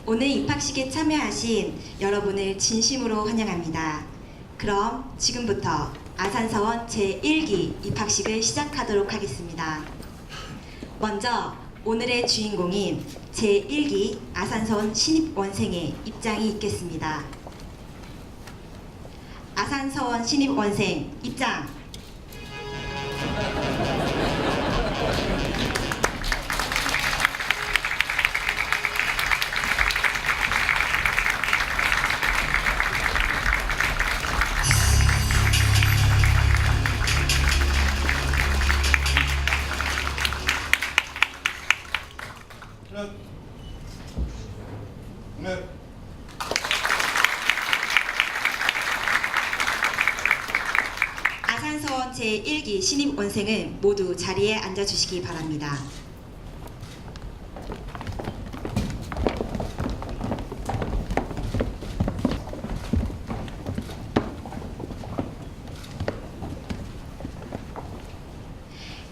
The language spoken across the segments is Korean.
오늘 입학식에 참여하신 여러분을 진심으로 환영합니다. 그럼 지금부터 아산서원 제1기 입학식을 시작하도록 하겠습니다. 먼저 오늘의 주인공인 제1기 아산서원 신입원생의 입장이 있겠습니다. 아산서원 신입원생 입장! 네. 아산서원 제1기 신입원생은 모두 자리에 앉아주시기 바랍니다.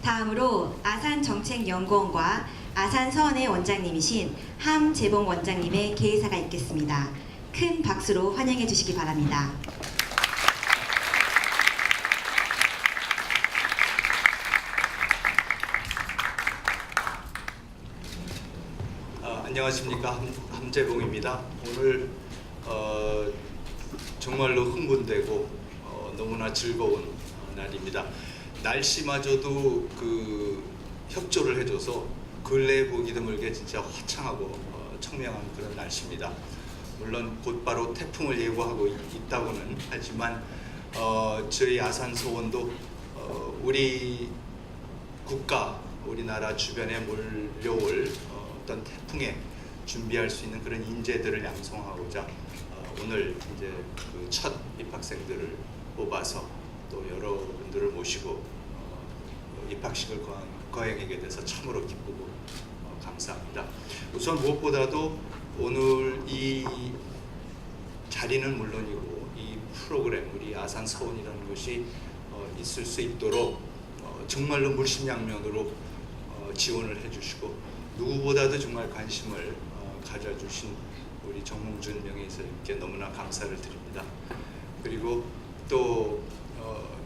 다음으로 아산정책연구원과 아산서원의 원장님이신 함재봉 원장님의 개의사가 있겠습니다. 큰 박수로 환영해 주시기 바랍니다. 안녕하십니까, 함재봉입니다. 오늘 정말로 흥분되고 너무나 즐거운 날입니다. 날씨마저도 협조를 해줘서 근래에 보기 드물게 진짜 화창하고 청명한 그런 날씨입니다. 물론 곧바로 태풍을 예고하고 있다고는 하지만 저희 아산서원도 우리 국가, 우리나라 주변에 몰려올 어떤 태풍에 준비할 수 있는 그런 인재들을 양성하고자 오늘 이제 첫 입학생들을 뽑아서 또 여러분들을 모시고 입학식을 거행하게 돼서 참으로 기쁘고 감사합니다. 우선 무엇보다도 오늘 이 자리는 물론이고 이 프로그램, 우리 아산서원이라는 것이 있을 수 있도록 정말로 물심양면으로 지원을 해주시고 누구보다도 정말 관심을 가져주신 우리 정몽준 명예이사님께 너무나 감사를 드립니다. 그리고 또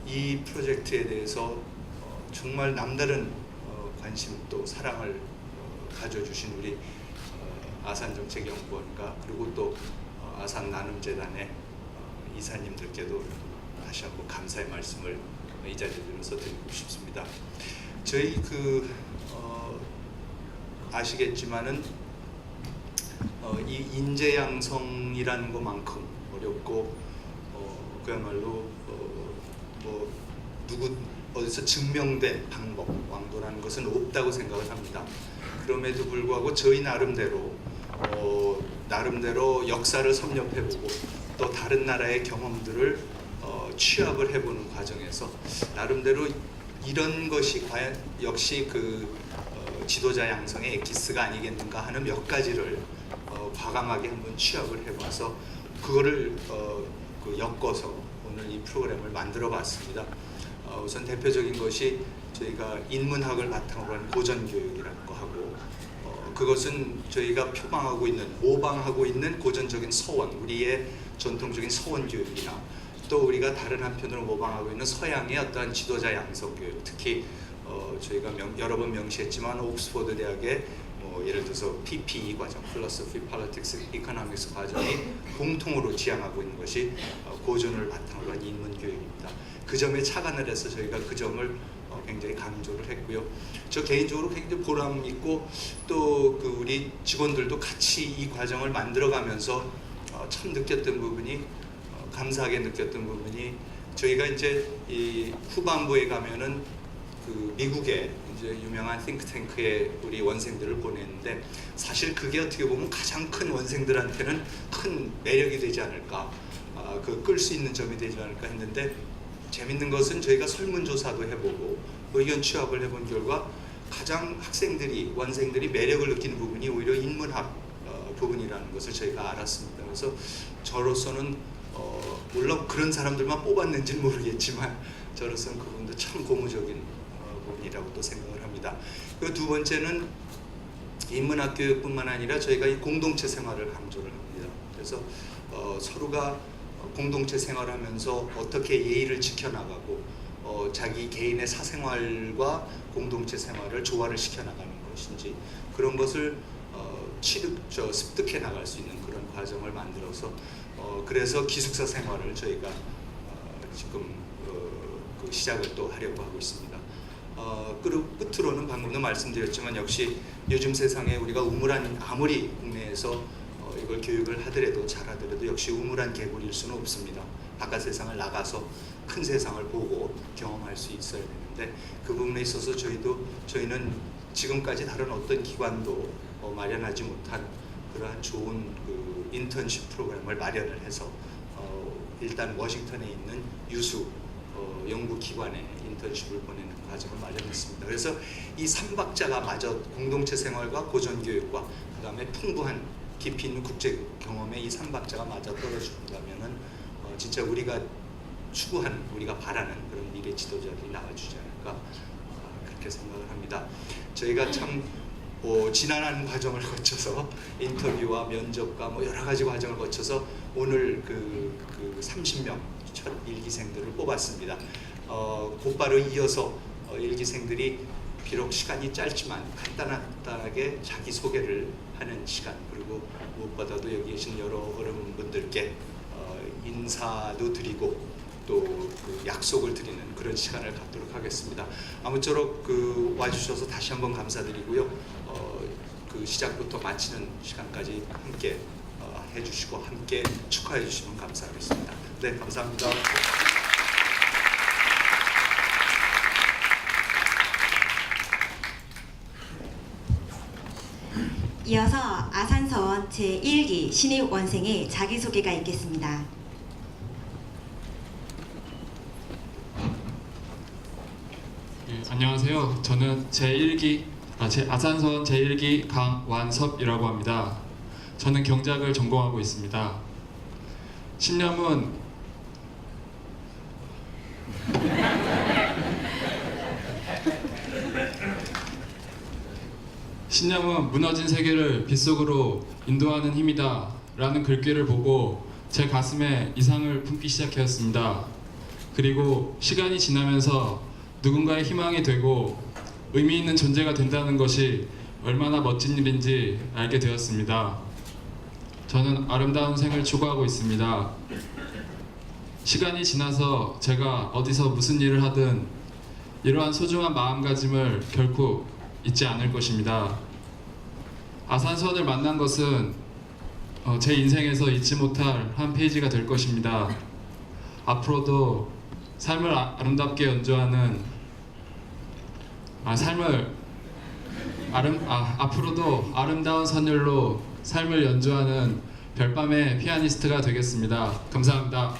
이 프로젝트에 대해서 정말 남다른 관심 또 사랑을 가져주신 우리 아산정책연구원과 그리고 또 아산나눔재단의 이사님들께도 다시 한번 감사의 말씀을 이 자리에 들어서 드리고 싶습니다. 저희 아시겠지만은 이 인재 양성이라는 것만큼 어렵고 그야말로 누구 어디서 증명된 방법, 왕도라는 것은 없다고 생각을 합니다. 그럼에도 불구하고 저희 나름대로 역사를 섭렵해보고 또 다른 나라의 경험들을 취합을 해보는 과정에서 나름대로 이런 것이 과연 역시 지도자 양성의 엑기스가 아니겠는가 하는 몇 가지를 과감하게 한번 취합을 해봐서 그거를 엮어서 오늘 이 프로그램을 만들어 봤습니다. 우선 대표적인 것이 저희가 인문학을 바탕으로 하는 고전교육이라는 거 하고 그것은 저희가 모방하고 있는 고전적인 서원, 우리의 전통적인 서원 교육이나 또 우리가 다른 한편으로 모방하고 있는 서양의 어떠한 지도자 양성 교육, 특히 저희가 여러 번 명시했지만 옥스퍼드 대학의 예를 들어서 PPE 과정, Philosophy, Politics, Economics 과정이 공통으로 지향하고 있는 것이 고전을 바탕으로 한 인문교육입니다. 그 점에 착안을 해서 저희가 그 점을 굉장히 강조를 했고요. 저 개인적으로 굉장히 보람 있고 또 우리 직원들도 같이 이 과정을 만들어가면서 참 느꼈던 부분이 감사하게 느꼈던 부분이 저희가 이제 이 후반부에 가면은 미국의 이제 유명한 띵크탱크에 우리 원생들을 보냈는데 사실 그게 어떻게 보면 가장 큰 원생들한테는 큰 매력이 되지 않을까, 끌 수 있는 점이 되지 않을까 했는데 재밌는 것은 저희가 설문조사도 해보고 의견 취합을 해본 결과 가장 원생들이 매력을 느끼는 부분이 오히려 인문학 부분이라는 것을 저희가 알았습니다. 그래서 저로서는 물론 그런 사람들만 뽑았는지는 모르겠지만 저로서는 그 부분도 참 고무적인 부분이라고 또 생각을 합니다. 그 두 번째는 인문학 교육뿐만 아니라 저희가 이 공동체 생활을 강조를 합니다. 그래서 서로가 공동체 생활하면서 어떻게 예의를 지켜나가고 자기 개인의 사생활과 공동체 생활을 조화를 시켜나가는 것인지 그런 것을 습득해 나갈 수 있는 그런 과정을 만들어서 그래서 기숙사 생활을 저희가 지금 그 시작을 또 하려고 하고 있습니다. 그리고 끝으로는 방금도 말씀드렸지만 역시 요즘 세상에 우리가 우물한 아무리 국내에서 이걸 교육을 하더라도 잘하더라도 역시 우물한 개구리일 수는 없습니다. 바깥 세상을 나가서 큰 세상을 보고 경험할 수 있어야 되는데 그 부분에 있어서 저희는 지금까지 다른 어떤 기관도 마련하지 못한 그러한 좋은 그 인턴십 프로그램을 마련을 해서 일단 워싱턴에 있는 유수 연구기관에 인턴십을 보내는 과정을 마련했습니다. 그래서 이 3박자가 마저 공동체 생활과 고전교육과 그 다음에 풍부한 깊이 있는 국제 경험의 이 3박자가 맞아 떨어진다면은 진짜 우리가 추구하는, 우리가 바라는 그런 미래 지도자들이 나와주지 않을까 그렇게 생각을 합니다. 저희가 참 지난한 과정을 거쳐서 인터뷰와 면접과 여러 가지 과정을 거쳐서 오늘 그 30명 첫 일기생들을 뽑았습니다. 곧바로 이어서 일기생들이 비록 시간이 짧지만 간단하게 자기 소개를 하는 시간, 그리고 무엇보다도 여기 계신 여러 어른분들께 인사도 드리고 또 그 약속을 드리는 그런 시간을 갖도록 하겠습니다. 아무쪼록 와주셔서 다시 한번 감사드리고요. 그 시작부터 마치는 시간까지 함께 해주시고 함께 축하해 주시면 감사하겠습니다. 네, 감사합니다. 이어서 아산서원 제1기 신입원생의 자기소개가 있겠습니다. 네, 안녕하세요. 저는 아산서원 제1기 강완섭이라고 합니다. 저는 경작을 전공하고 있습니다. 신념은 무너진 세계를 빛속으로 인도하는 힘이다 라는 글귀를 보고 제 가슴에 이상을 품기 시작하였습니다. 그리고 시간이 지나면서 누군가의 희망이 되고 의미 있는 존재가 된다는 것이 얼마나 멋진 일인지 알게 되었습니다. 저는 아름다운 생을 추구하고 있습니다. 시간이 지나서 제가 어디서 무슨 일을 하든 이러한 소중한 마음가짐을 결코 잊지 않을 것입니다. 아산서원을 만난 것은 제 인생에서 잊지 못할 한 페이지가 될 것입니다. 앞으로도 삶을 아름답게 연주하는 앞으로도 아름다운 선율로 삶을 연주하는 별밤의 피아니스트가 되겠습니다. 감사합니다.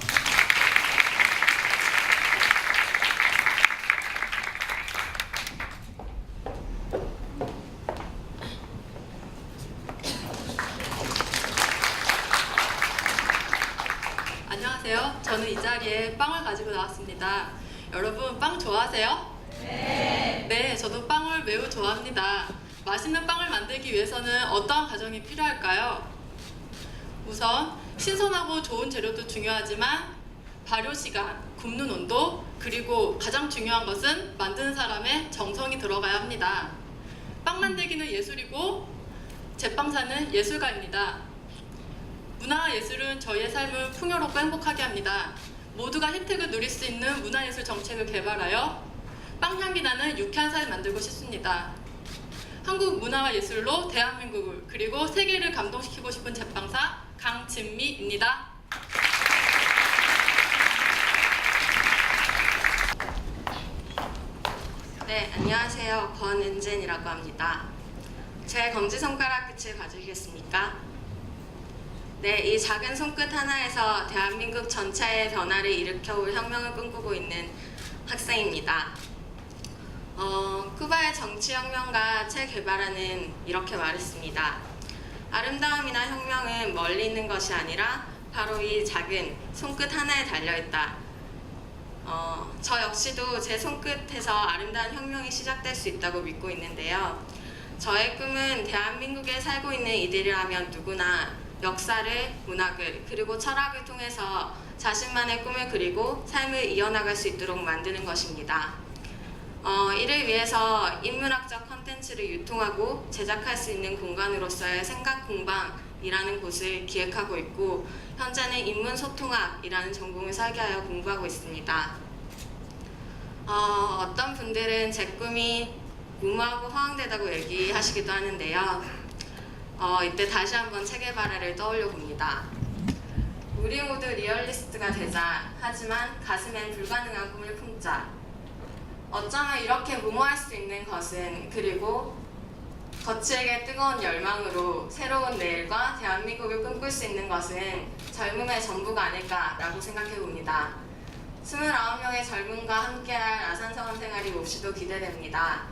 안녕하세요. 저는 이 자리에 빵을 가지고 나왔습니다. 여러분 빵 좋아하세요? 네, 저도 빵을 매우 좋아합니다. 맛있는 빵을 만들기 위해서는 어떠한 과정이 필요할까요? 우선 신선하고 좋은 재료도 중요하지만 발효 시간, 굽는 온도, 그리고 가장 중요한 것은 만드는 사람의 정성이 들어가야 합니다. 빵 만들기는 예술이고 제빵사는 예술가입니다. 문화와 예술은 저희의 삶을 풍요롭고 행복하게 합니다. 모두가 혜택을 누릴 수 있는 문화예술 정책을 개발하여 빵향기 나는 유쾌한 사회 만들고 싶습니다. 한국 문화와 예술로 대한민국을 그리고 세계를 감동시키고 싶은 제빵사 강진미입니다. 네, 안녕하세요. 권은진이라고 합니다. 제 검지손가락 끝을 봐주시겠습니까? 네, 이 작은 손끝 하나에서 대한민국 전체의 변화를 일으켜올 혁명을 꿈꾸고 있는 학생입니다. 쿠바의 정치혁명가 체 게바라는 이렇게 말했습니다. 아름다움이나 혁명은 멀리 있는 것이 아니라 바로 이 작은 손끝 하나에 달려있다. 저 역시도 제 손끝에서 아름다운 혁명이 시작될 수 있다고 믿고 있는데요. 저의 꿈은 대한민국에 살고 있는 이들이라면 누구나 역사를, 문학을, 그리고 철학을 통해서 자신만의 꿈을 그리고 삶을 이어나갈 수 있도록 만드는 것입니다. 이를 위해서 인문학적 컨텐츠를 유통하고 제작할 수 있는 공간으로서의 생각공방이라는 곳을 기획하고 있고, 현재는 인문소통학이라는 전공을 설계하여 공부하고 있습니다. 어떤 분들은 제 꿈이 무모하고 허황되다고 얘기하시기도 하는데요. 이때 다시 한번 체게바라를 떠올려 봅니다. 우리 모두 리얼리스트가 되자. 하지만 가슴엔 불가능한 꿈을 품자. 어쩌면 이렇게 무모할 수 있는 것은, 그리고 거칠게 뜨거운 열망으로 새로운 내일과 대한민국을 꿈꿀 수 있는 것은 젊음의 전부가 아닐까라고 생각해 봅니다. 29명의 젊음과 함께할 아산서원 생활이 몹시도 기대됩니다.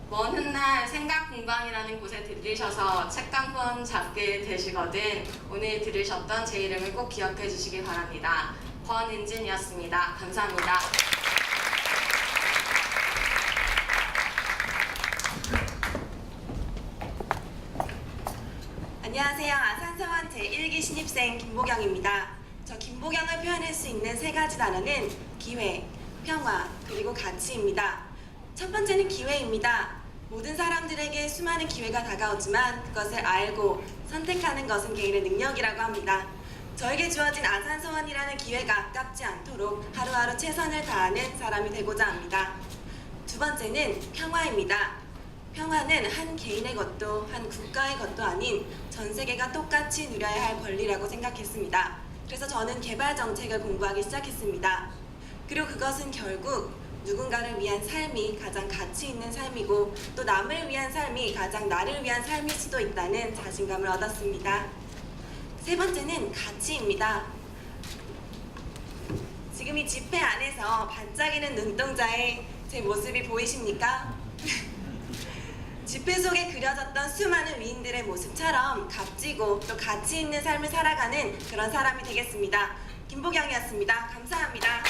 먼 훗날 생각공방이라는 곳에 들리셔서 책 한 권 잡게 되시거든 오늘 들으셨던 제 이름을 꼭 기억해 주시기 바랍니다. 권은진이었습니다. 감사합니다. 안녕하세요. 아산서원 제1기 신입생 김보경입니다. 저 김보경을 표현할 수 있는 세 가지 단어는 기회, 평화, 그리고 가치입니다. 첫 번째는 기회입니다. 모든 사람들에게 수많은 기회가 다가오지만 그것을 알고 선택하는 것은 개인의 능력이라고 합니다. 저에게 주어진 아산서원이라는 기회가 아깝지 않도록 하루하루 최선을 다하는 사람이 되고자 합니다. 두 번째는 평화입니다. 평화는 한 개인의 것도 한 국가의 것도 아닌 전 세계가 똑같이 누려야 할 권리라고 생각했습니다. 그래서 저는 개발 정책을 공부하기 시작했습니다. 그리고 그것은 결국 누군가를 위한 삶이 가장 가치 있는 삶이고 또 남을 위한 삶이 가장 나를 위한 삶일 수도 있다는 자신감을 얻었습니다. 세 번째는 가치입니다. 지금 이 집회 안에서 반짝이는 눈동자의 제 모습이 보이십니까? 집회 속에 그려졌던 수많은 위인들의 모습처럼 값지고 또 가치 있는 삶을 살아가는 그런 사람이 되겠습니다. 김보경이었습니다. 감사합니다.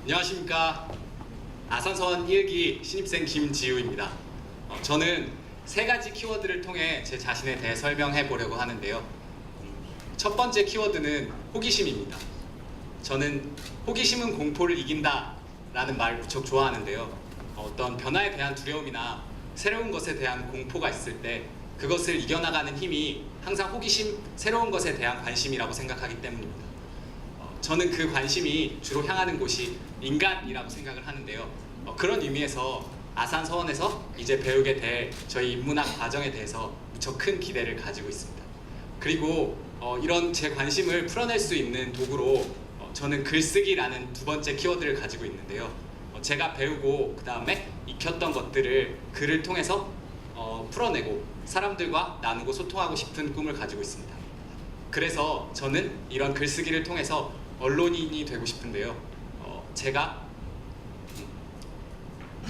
안녕하십니까. 아산서원 1기 신입생 김지우입니다. 저는 세 가지 키워드를 통해 제 자신에 대해 설명해 보려고 하는데요. 첫 번째 키워드는 호기심입니다. 저는 호기심은 공포를 이긴다 라는 말 무척 좋아하는데요. 어떤 변화에 대한 두려움이나 새로운 것에 대한 공포가 있을 때 그것을 이겨나가는 힘이 항상 호기심, 새로운 것에 대한 관심이라고 생각하기 때문입니다. 저는 그 관심이 주로 향하는 곳이 인간이라고 생각을 하는데요. 그런 의미에서 아산서원에서 이제 배우게 될 저희 인문학 과정에 대해서 무척 큰 기대를 가지고 있습니다. 그리고 이런 제 관심을 풀어낼 수 있는 도구로 저는 글쓰기라는 두 번째 키워드를 가지고 있는데요. 제가 배우고 그 다음에 익혔던 것들을 글을 통해서 풀어내고 사람들과 나누고 소통하고 싶은 꿈을 가지고 있습니다. 그래서 저는 이런 글쓰기를 통해서 언론인이 되고 싶은데요. 제가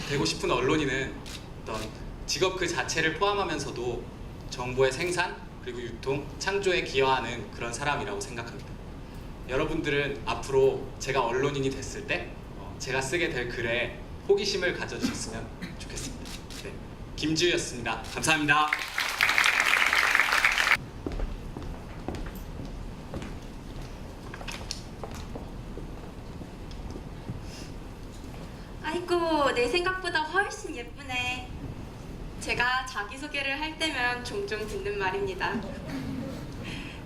되고 싶은 언론인은 어떤 직업 그 자체를 포함하면서도 정보의 생산 그리고 유통, 창조에 기여하는 그런 사람이라고 생각합니다. 여러분들은 앞으로 제가 언론인이 됐을 때 제가 쓰게 될 글에 호기심을 가져주셨으면 좋겠습니다. 네, 김지우였습니다. 감사합니다. 아이고, 내 생각보다 훨씬 예쁘네. 제가 자기소개를 할 때면 종종 듣는 말입니다.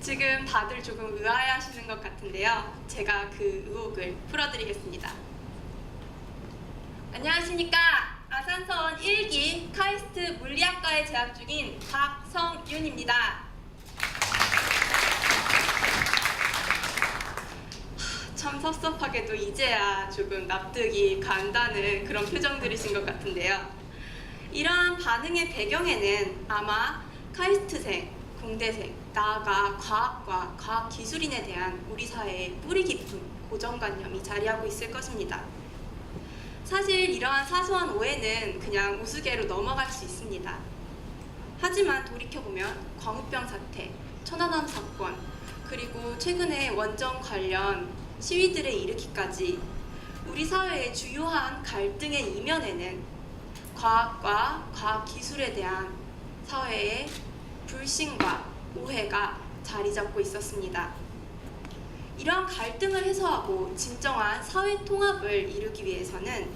지금 다들 조금 의아해하시는 것 같은데요. 제가 그 의혹을 풀어드리겠습니다. 안녕하십니까. 아산서원 1기 카이스트 물리학과에 재학 중인 박성윤입니다. 참 섭섭하게도 이제야 조금 납득이 간다는 그런 표정들이신 것 같은데요. 이러한 반응의 배경에는 아마 카이스트생, 공대생, 나아가 과학과 과학기술인에 대한 우리 사회의 뿌리 깊은 고정관념이 자리하고 있을 것입니다. 사실 이러한 사소한 오해는 그냥 우스개로 넘어갈 수 있습니다. 하지만 돌이켜보면 광우병 사태, 천안함 사건, 그리고 최근에 원전 관련 시위들에 이르기까지 우리 사회의 주요한 갈등의 이면에는 과학과 과학기술에 대한 사회의 불신과 오해가 자리 잡고 있었습니다. 이러한 갈등을 해소하고 진정한 사회 통합을 이루기 위해서는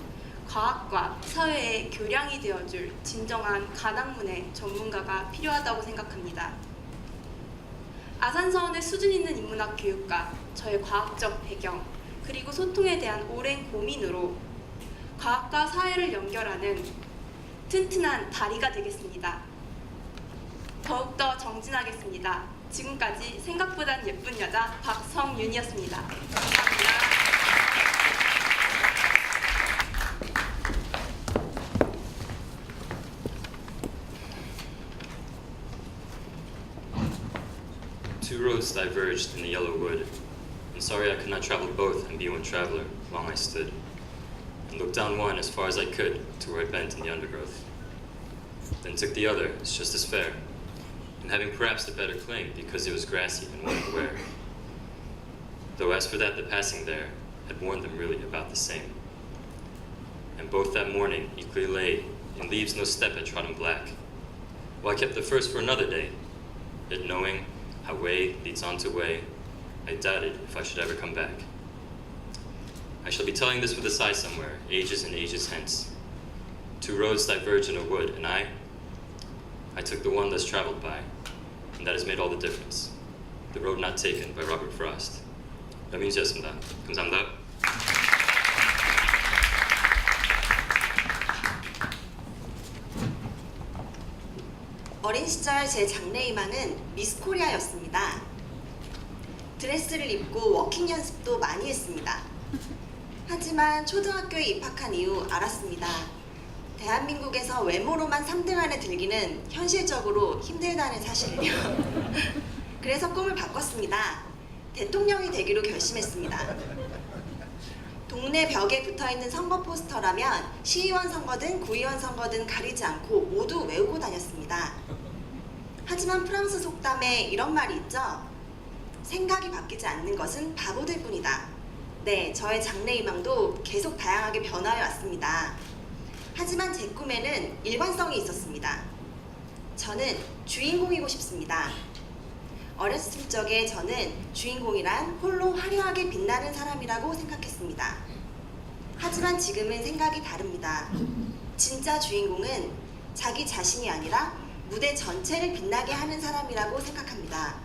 과학과 사회의 교량이 되어줄 진정한 가당문의 전문가가 필요하다고 생각합니다. 아산서원의 수준 있는 인문학 교육과 저의 과학적 배경, 그리고 소통에 대한 오랜 고민으로 과학과 사회를 연결하는 튼튼한 다리가 되겠습니다. 더욱더 정진하겠습니다. 지금까지 생각보단 예쁜 여자 박성윤이었습니다. 감사합니다. Two roads diverged in the yellow wood, and sorry I could not travel both and be one traveler. Long I stood, and looked down one as far as I could to where it bent in the undergrowth. Then took the other as just as fair, and having perhaps the better claim because it was grassy and well aware. Though as for that the passing there had warned them really about the same. And both that morning equally lay in leaves no step had trodden black, while I kept the first for another day, yet knowing how way leads on to way, I doubted if I should ever come back. I shall be telling this with a sigh somewhere, ages and ages hence. Two roads diverge in a wood, and I took the one less traveled by, and that has made all the difference. The Road Not Taken by Robert Frost. 여민수였습니다. 감사합니다. 어린 시절 제 장래희망은 미스 코리아였습니다. 드레스를 입고 워킹 연습도 많이 했습니다. 하지만 초등학교에 입학한 이후 알았습니다. 대한민국에서 외모로만 3등 안에 들기는 현실적으로 힘들다는 사실이요. 그래서 꿈을 바꿨습니다. 대통령이 되기로 결심했습니다. 동네 벽에 붙어있는 선거 포스터라면 시의원 선거든 구의원 선거든 가리지 않고 모두 외우고 다녔습니다. 하지만 프랑스 속담에 이런 말이 있죠. 생각이 바뀌지 않는 것은 바보들 뿐이다. 네, 저의 장래희망도 계속 다양하게 변화해 왔습니다. 하지만 제 꿈에는 일관성이 있었습니다. 저는 주인공이고 싶습니다. 어렸을 적에 저는 주인공이란 홀로 화려하게 빛나는 사람이라고 생각했습니다. 하지만 지금은 생각이 다릅니다. 진짜 주인공은 자기 자신이 아니라 무대 전체를 빛나게 하는 사람이라고 생각합니다.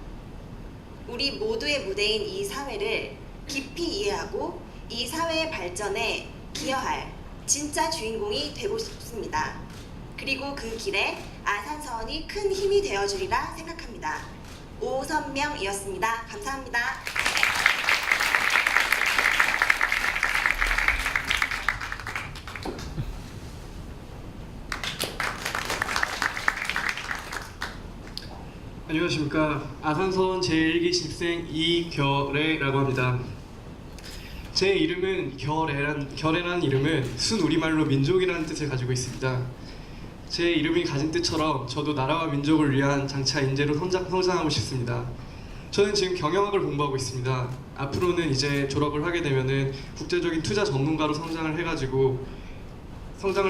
우리 모두의 무대인 이 사회를 깊이 이해하고 이 사회의 발전에 기여할 진짜 주인공이 되고 싶습니다. 그리고 그 길에 아산서원이 큰 힘이 되어주리라 생각합니다. 오선명이었습니다. 감사합니다. 안녕하십니까. 아산서원 제1기 신입생 이결애라고 합니다. 제 이름은 결애라는 이름은 순우리말로 민족이라는 뜻을 가지고 있습니다. 제 이름이 가진 뜻처럼 저도 나라와 민족을 위한 장차 인재로 성장하고 싶습니다. 저는 지금 경영학을 공부하고 있습니다. 앞으로는 이제 졸업을 하게 되면은 국제적인 투자 전문가로 성장을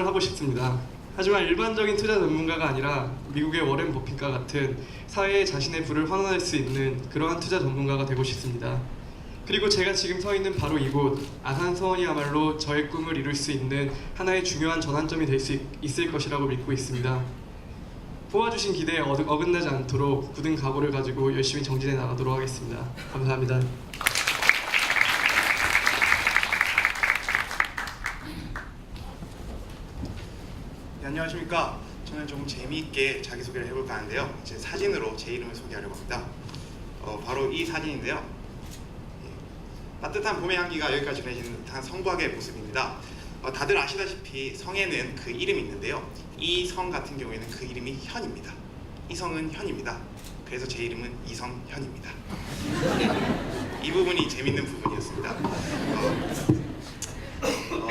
하고 싶습니다. 하지만 일반적인 투자 전문가가 아니라 미국의 워렌 버핏과 같은 사회에 자신의 부를 환원할 수 있는 그러한 투자 전문가가 되고 싶습니다. 그리고 제가 지금 서 있는 바로 이곳 아산서원이야말로 저의 꿈을 이룰 수 있는 하나의 중요한 전환점이 될 수 있을 것이라고 믿고 있습니다. 뽑아주신 기대에 어긋나지 않도록 굳은 각오를 가지고 열심히 정진해 나가도록 하겠습니다. 감사합니다. 네, 안녕하십니까. 저는 조금 재미있게 자기소개를 해볼까 하는데요. 제 사진으로 제 이름을 소개하려고 합니다. 바로 이 사진인데요. 따뜻한 봄의 향기가 여기까지 전해지는 듯한 성곽의 모습입니다. 다들 아시다시피 성에는 그 이름이 있는데요. 이 성 같은 경우에는 그 이름이 현입니다. 이 성은 현입니다. 그래서 제 이름은 이성현입니다. 이 부분이 재밌는 부분이었습니다.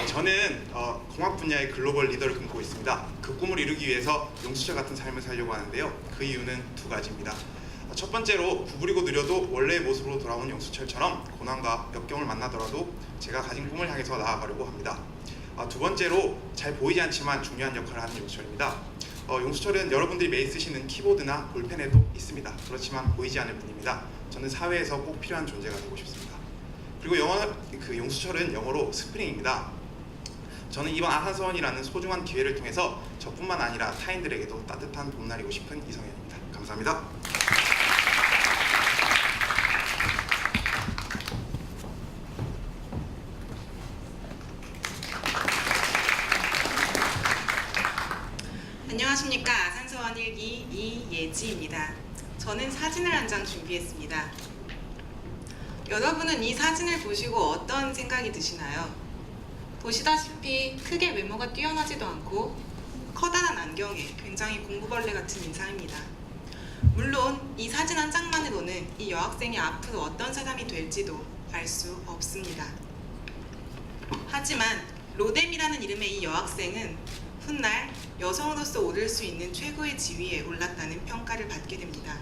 저는 공학 분야의 글로벌 리더를 꿈꾸고 있습니다. 그 꿈을 이루기 위해서 용수철 같은 삶을 살려고 하는데요. 그 이유는 두 가지입니다. 첫 번째로 구부리고 느려도 원래의 모습으로 돌아온 영수철처럼 고난과 역경을 만나더라도 제가 가진 꿈을 향해서 나아가려고 합니다. 두 번째로 잘 보이지 않지만 중요한 역할을 하는 용수철입니다. 용수철은 여러분들이 매일 쓰시는 키보드나 볼펜에도 있습니다. 그렇지만 보이지 않을 뿐입니다. 저는 사회에서 꼭 필요한 존재가 되고 싶습니다. 그리고 용수철은 영어로 스프링입니다. 저는 이번 아산서원이라는 소중한 기회를 통해서 저뿐만 아니라 타인들에게도 따뜻한 봄날이고 싶은 이성현입니다. 감사합니다. 안녕하십니까. 아산서원 1기 이예지입니다. 저는 사진을 한 장 준비했습니다. 여러분은 이 사진을 보시고 어떤 생각이 드시나요? 보시다시피 크게 외모가 뛰어나지도 않고 커다란 안경에 굉장히 공부벌레 같은 인상입니다. 물론 이 사진 한 장만으로는 이 여학생이 앞으로 어떤 사람이 될지도 알 수 없습니다. 하지만 로뎀이라는 이름의 이 여학생은 훗날 여성으로서 오를 수 있는 최고의 지위에 올랐다는 평가를 받게 됩니다.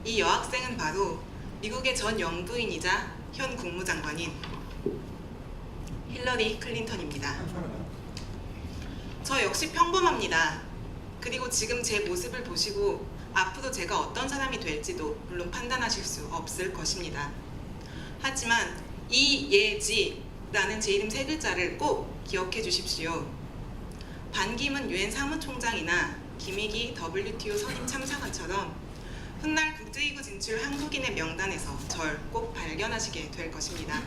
이 여학생은 바로 미국의 전 영부인이자 현 국무장관인 힐러리 클린턴입니다. 저 역시 평범합니다. 그리고 지금 제 모습을 보시고 앞으로 제가 어떤 사람이 될지도 물론 판단하실 수 없을 것입니다. 하지만 이예지라는 제 이름 세 글자를 꼭 기억해 주십시오. 반기문 유엔 사무총장이나 김희기 WTO 선임 참사관처럼 훗날 국제기구 진출 한국인의 명단에서 절 꼭 발견하시게 될 것입니다.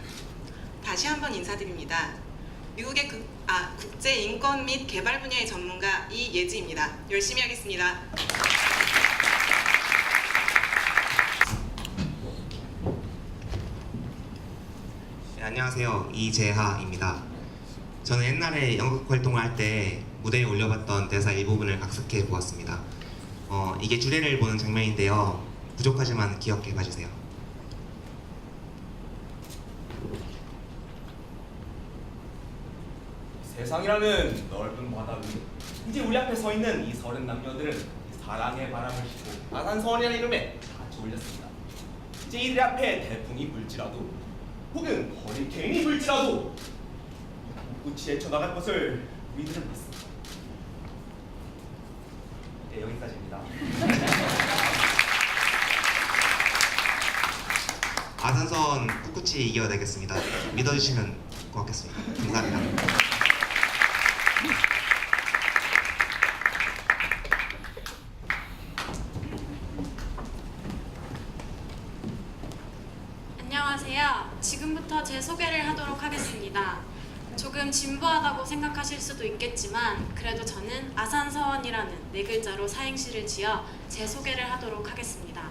다시 한번 인사드립니다. 미국의 국제인권 및 개발 분야의 전문가 이예지입니다. 열심히 하겠습니다. 네, 안녕하세요. 이재하입니다. 저는 옛날에 연극 활동을 할 때 무대에 올려봤던 대사 일부분을 각색해 보았습니다. 이게 주례를 보는 장면인데요. 부족하지만 기억해 봐주세요. 세상이라는 넓은 바다 위 이제 우리 앞에 서 있는 이 서른 남녀들은 사랑의 바람을 싣고 아산서원이라는 이름에 같이 올렸습니다. 이제 이들 앞에 태풍이 불지라도 혹은 허리케인이 불지라도 꿋꿋이 헤쳐나갈 것을 우리들은 믿습니다. 네, 여기까지입니다. 아산서원 꿋꿋이 이겨내겠습니다. 믿어주시면 고맙겠습니다. 감사합니다. 안녕하세요. 지금부터 제 소개를 하도록 하겠습니다. 조금 진부하다고 생각하실 수도 있겠지만 그래도 저는 아산서원이라는 네 글자로 사행시를 지어 제 소개를 하도록 하겠습니다.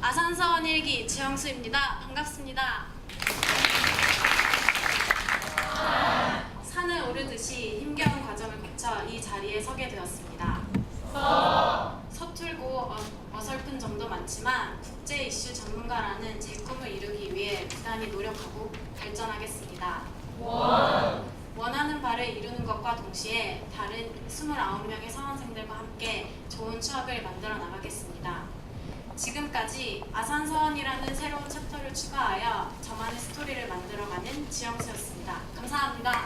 아산서원 1기 지영수입니다. 반갑습니다. 산을 오르듯이 힘겨운 과정을 거쳐 이 자리에 서게 되었습니다. 서툴고 어설픈 점도 많지만 국제 이슈 전문가라는 제 꿈을 이루기 위해 부단히 노력하고 발전하겠습니다. 원하는 바를 이루는 것과 동시에 다른 29명의 서원생들과 함께 좋은 추억을 만들어 나가겠습니다. 지금까지 아산서원이라는 새로운 챕터를 추가하여 저만의 스토리를 만들어가는 지영수였습니다. 감사합니다.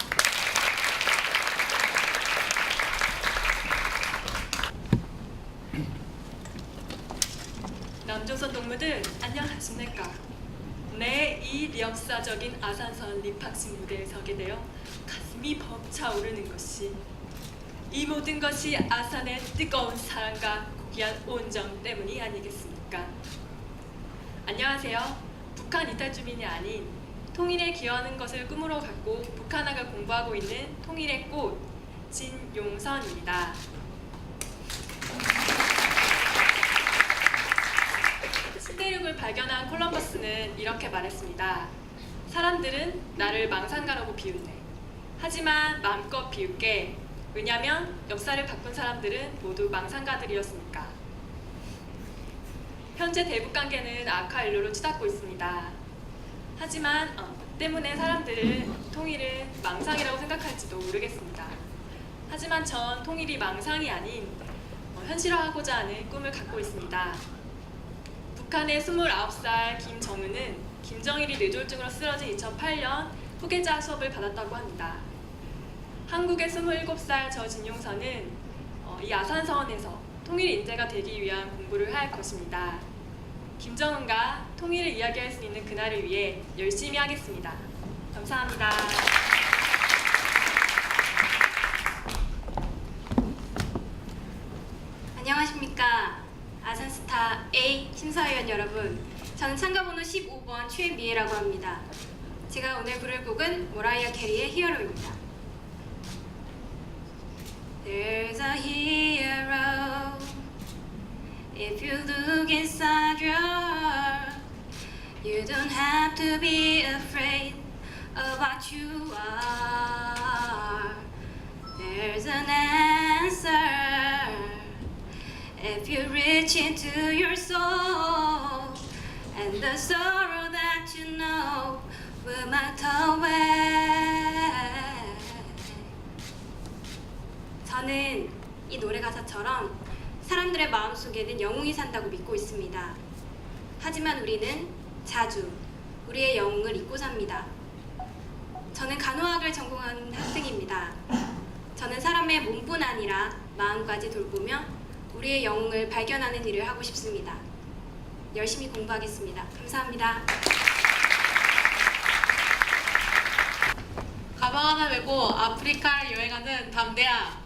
남조선 동무들 안녕하십니까? 네, 이 역사적인 아산서원 입학식 무대에 서게 되어 가슴이 벅차오르는 것이 이 모든 것이 아산의 뜨거운 사랑과 고귀한 온정 때문이 아니겠습니까? 안녕하세요. 북한 이탈 주민이 아닌 통일에 기여하는 것을 꿈으로 갖고 북한학을 공부하고 있는 통일의 꽃 진용선입니다. 신대륙을 발견한 콜럼버스는 이렇게 말했습니다. 사람들은 나를 망상가라고 비웃네. 하지만 마음껏 비웃게. 왜냐면 역사를 바꾼 사람들은 모두 망상가들이었으니까. 현재 대북 관계는 악화 일로로 치닫고 있습니다. 하지만 때문에 사람들은 통일을 망상이라고 생각할지도 모르겠습니다. 하지만 전 통일이 망상이 아닌 현실화하고자 하는 꿈을 갖고 있습니다. 북한의 29살 김정은은 김정일이 뇌졸중으로 쓰러진 2008년 후계자 수업을 받았다고 합니다. 한국의 27살 저 진용선은 이 아산서원에서 통일 인재가 되기 위한 공부를 할 것입니다. 김정은과 통일을 이야기할 수 있는 그날을 위해 열심히 하겠습니다. 감사합니다. 안녕하십니까. 아산스타 A 심사위원 여러분. 저는 참가번호 15번 최미애라고 합니다. 제가 오늘 부를 곡은 모라이어 캐리의 히어로입니다. There's a hero if you look inside your heart. You don't have to be afraid of what you are. There's an answer if you reach into your soul, and the sorrow that you know will melt away. 저는 이 노래 가사처럼 사람들의 마음속에는 영웅이 산다고 믿고 있습니다. 하지만 우리는 자주 우리의 영웅을 잊고 삽니다. 저는 간호학을 전공한 학생입니다. 저는 사람의 몸뿐 아니라 마음까지 돌보며 우리의 영웅을 발견하는 일을 하고 싶습니다. 열심히 공부하겠습니다. 감사합니다. 가방 하나 메고 아프리카를 여행하는 담대야.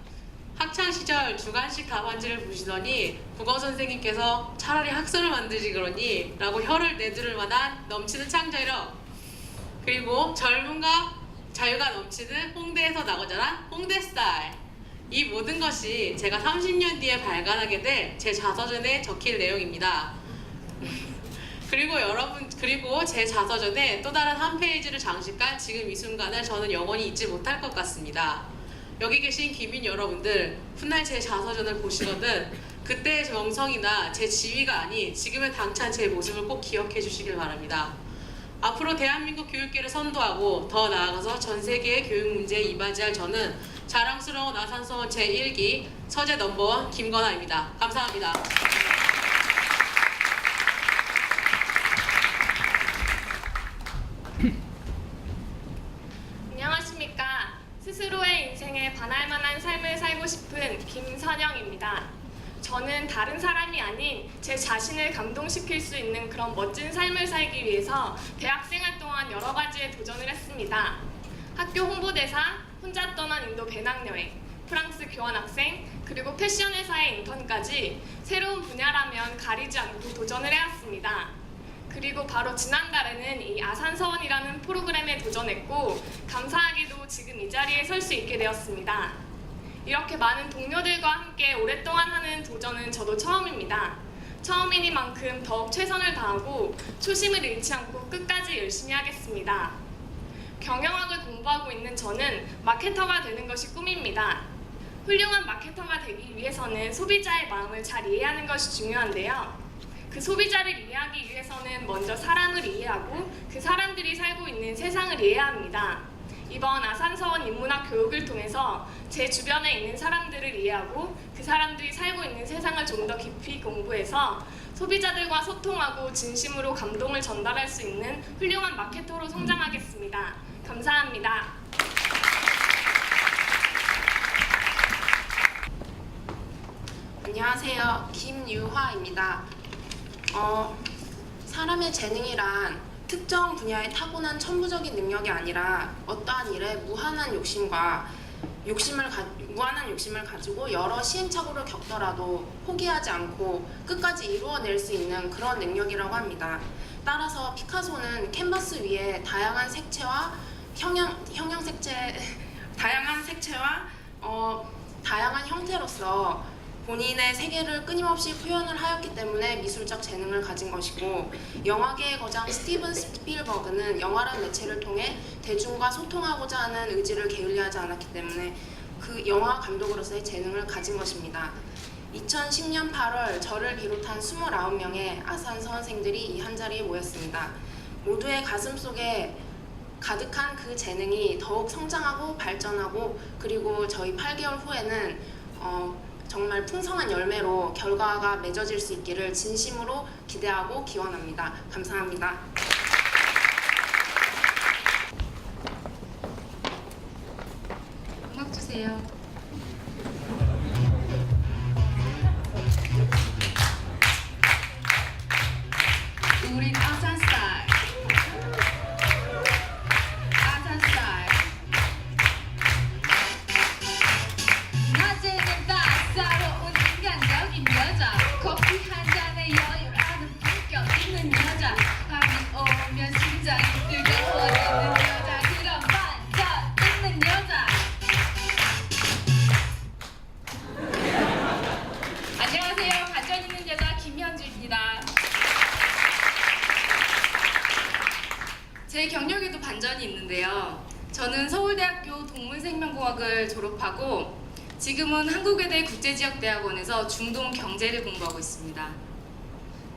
학창시절 주간식 답안지를 보시더니 국어 선생님께서 차라리 학설을 만들지 그러니 라고 혀를 내두를 만한 넘치는 창조력, 그리고 젊음과 자유가 넘치는 홍대에서 나고 자란 홍대 스타일, 이 모든 것이 제가 30년 뒤에 발간하게 될 제 자서전에 적힐 내용입니다. 그리고 제 자서전에 또 다른 한 페이지를 장식할 지금 이 순간을 저는 영원히 잊지 못할 것 같습니다. 여기 계신 기민 여러분들, 훗날 제 자서전을 보시거든 그때의 정성이나 제 지위가 아닌 지금의 당찬 제 모습을 꼭 기억해 주시길 바랍니다. 앞으로 대한민국 교육계를 선도하고 더 나아가서 전 세계의 교육 문제에 이바지할 저는 자랑스러운 아산서원 제1기 서재 넘버원 김건아입니다. 감사합니다. 안녕하십니까. 스스로의 인생에 반할 만한 삶을 살고 싶은 김선영입니다. 저는 다른 사람이 아닌 제 자신을 감동시킬 수 있는 그런 멋진 삶을 살기 위해서 대학생활 동안 여러 가지에 도전을 했습니다. 학교 홍보대사, 혼자 떠난 인도 배낭여행, 프랑스 교환학생, 그리고 패션 회사의 인턴까지 새로운 분야라면 가리지 않고 도전을 해왔습니다. 그리고 바로 지난달에는 이 아산서원이라는 프로그램에 도전했고 감사하게도 지금 이 자리에 설 수 있게 되었습니다. 이렇게 많은 동료들과 함께 오랫동안 하는 도전은 저도 처음입니다. 처음이니만큼 더욱 최선을 다하고 초심을 잃지 않고 끝까지 열심히 하겠습니다. 경영학을 공부하고 있는 저는 마케터가 되는 것이 꿈입니다. 훌륭한 마케터가 되기 위해서는 소비자의 마음을 잘 이해하는 것이 중요한데요. 그 소비자를 이해하기 위해서는 먼저 사람을 이해하고 그 사람들이 살고 있는 세상을 이해해야 합니다. 이번 아산서원 인문학 교육을 통해서 제 주변에 있는 사람들을 이해하고 그 사람들이 살고 있는 세상을 좀 더 깊이 공부해서 소비자들과 소통하고 진심으로 감동을 전달할 수 있는 훌륭한 마케터로 성장하겠습니다. 감사합니다. 안녕하세요. 김유화입니다. 사람의 재능이란 특정 분야에 타고난 천부적인 능력이 아니라 어떠한 일에 무한한 욕심을 가지고 여러 시행착오를 겪더라도 포기하지 않고 끝까지 이루어낼 수 있는 그런 능력이라고 합니다. 따라서 피카소는 캔버스 위에 다양한 색채와 다양한 형태로서 본인의 세계를 끊임없이 표현을 하였기 때문에 미술적 재능을 가진 것이고, 영화계의 거장 스티븐 스필버그는 영화란 매체를 통해 대중과 소통하고자 하는 의지를 게을리하지 않았기 때문에 그 영화 감독으로서의 재능을 가진 것입니다. 2010년 8월 저를 비롯한 29명의 아산 서원생들이 이 한자리에 모였습니다. 모두의 가슴속에 가득한 그 재능이 더욱 성장하고 발전하고, 그리고 저희 8개월 후에는 정말 풍성한 열매로 결과가 맺어질 수 있기를 진심으로 기대하고 기원합니다. 감사합니다. 음악 주세요. 우린 아산 스타일. 아산 스타일. 낮에는 따사로운 인간적인 여자. 커피 한 잔에 여유를 아는 품격 있는 여자. 밤이 오면 심장이 뜨거워지는 여자. 그런 반전 있는 여자. 안녕하세요. 반전 있는 여자 김현주입니다. 제 경력에도 반전이 있는데요. 저는 서울대학교 동물생명공학을 졸업하고 지금은 한국외대 국제지역대학원에서 중동 경제를 공부하고 있습니다.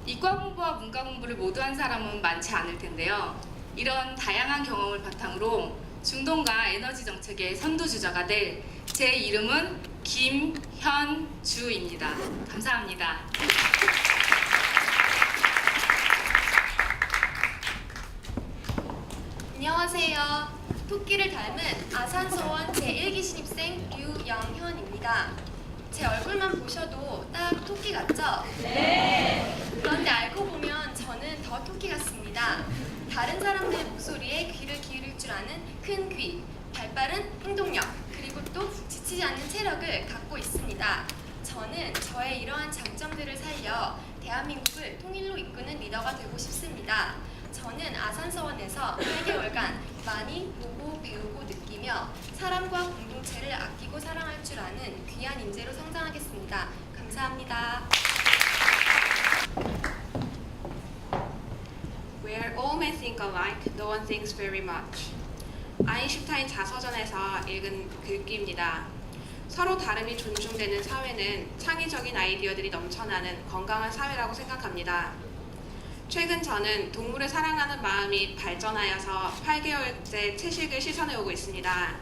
이과 공부와 문과 공부를 모두 한 사람은 많지 않을 텐데요. 이런 다양한 경험을 바탕으로 중동과 에너지 정책의 선두주자가 될 제 이름은 김현주입니다. 감사합니다. 안녕하세요. 토끼를 닮은 아산서원 제1기 신입생 류영현입니다. 제 얼굴만 보셔도 딱 토끼 같죠? 네! 그런데 알고 보면 저는 더 토끼 같습니다. 다른 사람들의 목소리에 귀를 기울일 줄 아는 큰 귀, 발빠른 행동력, 그리고 또 지치지 않는 체력을 갖고 있습니다. 저는 저의 이러한 장점들을 살려 대한민국을 통일로 이끄는 리더가 되고 싶습니다. 저는 아산서원에서 8개월간 많이 보고 배우고 느끼며 사람과 공동체를 아끼고 사랑할 줄 아는 귀한 인재로 성장하겠습니다. 감사합니다. Where all may think alike, no one thinks very much. 아인슈타인 자서전에서 읽은 글귀입니다. 서로 다름이 존중되는 사회는 창의적인 아이디어들이 넘쳐나는 건강한 사회라고 생각합니다. 최근 저는 동물을 사랑하는 마음이 발전하여서 8개월째 채식을 실천해오고 있습니다.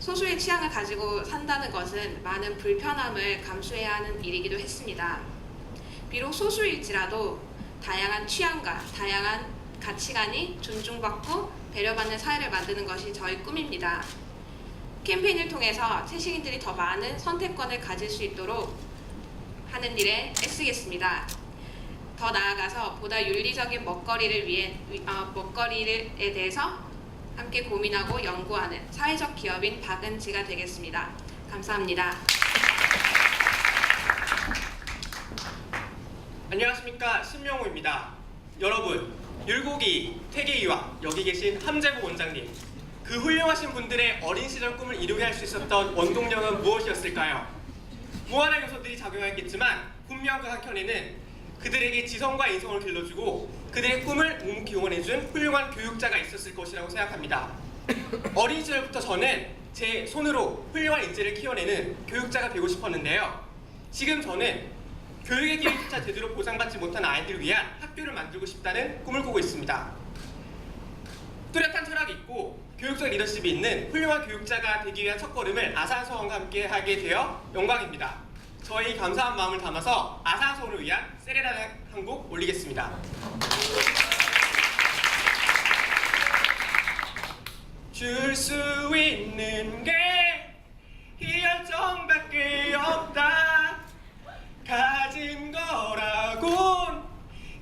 소수의 취향을 가지고 산다는 것은 많은 불편함을 감수해야 하는 일이기도 했습니다. 비록 소수일지라도 다양한 취향과 다양한 가치관이 존중받고 배려받는 사회를 만드는 것이 저희 꿈입니다. 캠페인을 통해서 채식인들이 더 많은 선택권을 가질 수 있도록 하는 일에 애쓰겠습니다. 더 나아가서 보다 윤리적인 먹거리에 대해서 함께 고민하고 연구하는 사회적 기업인 박은지가 되겠습니다. 감사합니다. 안녕하십니까, 신명호입니다. 여러분, 율곡이 퇴계이와 여기 계신 함재복 원장님, 그 훌륭하신 분들의 어린 시절 꿈을 이루게 할 수 있었던 원동력은 무엇이었을까요? 무한한 요소들이 작용했겠지만 분명 그 한켠에는 그들에게 지성과 인성을 길러주고 그들의 꿈을 묵묵히 응원해준 훌륭한 교육자가 있었을 것이라고 생각합니다. 어린 시절부터 저는 제 손으로 훌륭한 인재를 키워내는 교육자가 되고 싶었는데요. 지금 저는 교육의 길조차 제대로 보장받지 못한 아이들을 위한 학교를 만들고 싶다는 꿈을 꾸고 있습니다. 뚜렷한 철학이 있고 교육적 리더십이 있는 훌륭한 교육자가 되기 위한 첫걸음을 아산서원과 함께 하게 되어 영광입니다. 저희 감사한 마음을 담아서 아산서원을 위한 세레나의 한 곡 올리겠습니다. 줄 수 있는 게 이 열정밖에 없다. 가진 거라곤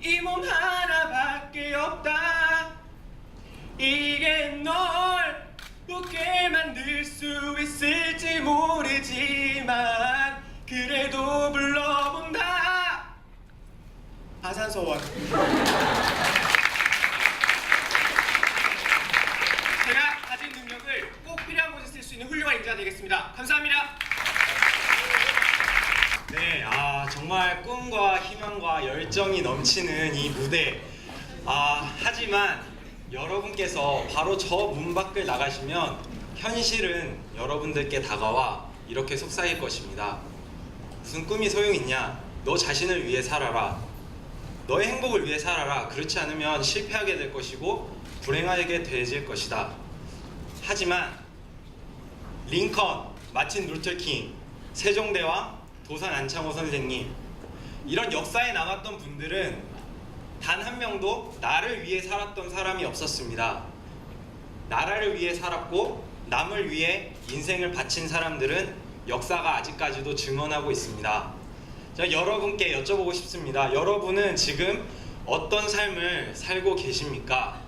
이 몸 하나밖에 없다. 이게 널 웃게 만들 수 있을지 모르지만 그래도 불러본다. 아산서원. 제가 가진 능력을 꼭 필요한 곳에 쓸 수 있는 훌륭한 인재가 되겠습니다. 감사합니다. 네, 정말 꿈과 희망과 열정이 넘치는 이 무대. 하지만 여러분께서 바로 저 문 밖을 나가시면 현실은 여러분들께 다가와 이렇게 속삭일 것입니다. 무슨 꿈이 소용있냐? 너 자신을 위해 살아라. 너의 행복을 위해 살아라. 그렇지 않으면 실패하게 될 것이고 불행하게 되질 것이다. 하지만 링컨, 마틴 루터 킹, 세종대왕, 도산 안창호 선생님, 이런 역사에 남았던 분들은 단 한 명도 나를 위해 살았던 사람이 없었습니다. 나라를 위해 살았고 남을 위해 인생을 바친 사람들은 역사가 아직까지도 증언하고 있습니다. 제가 여러분께 여쭤보고 싶습니다. 여러분은 지금 어떤 삶을 살고 계십니까?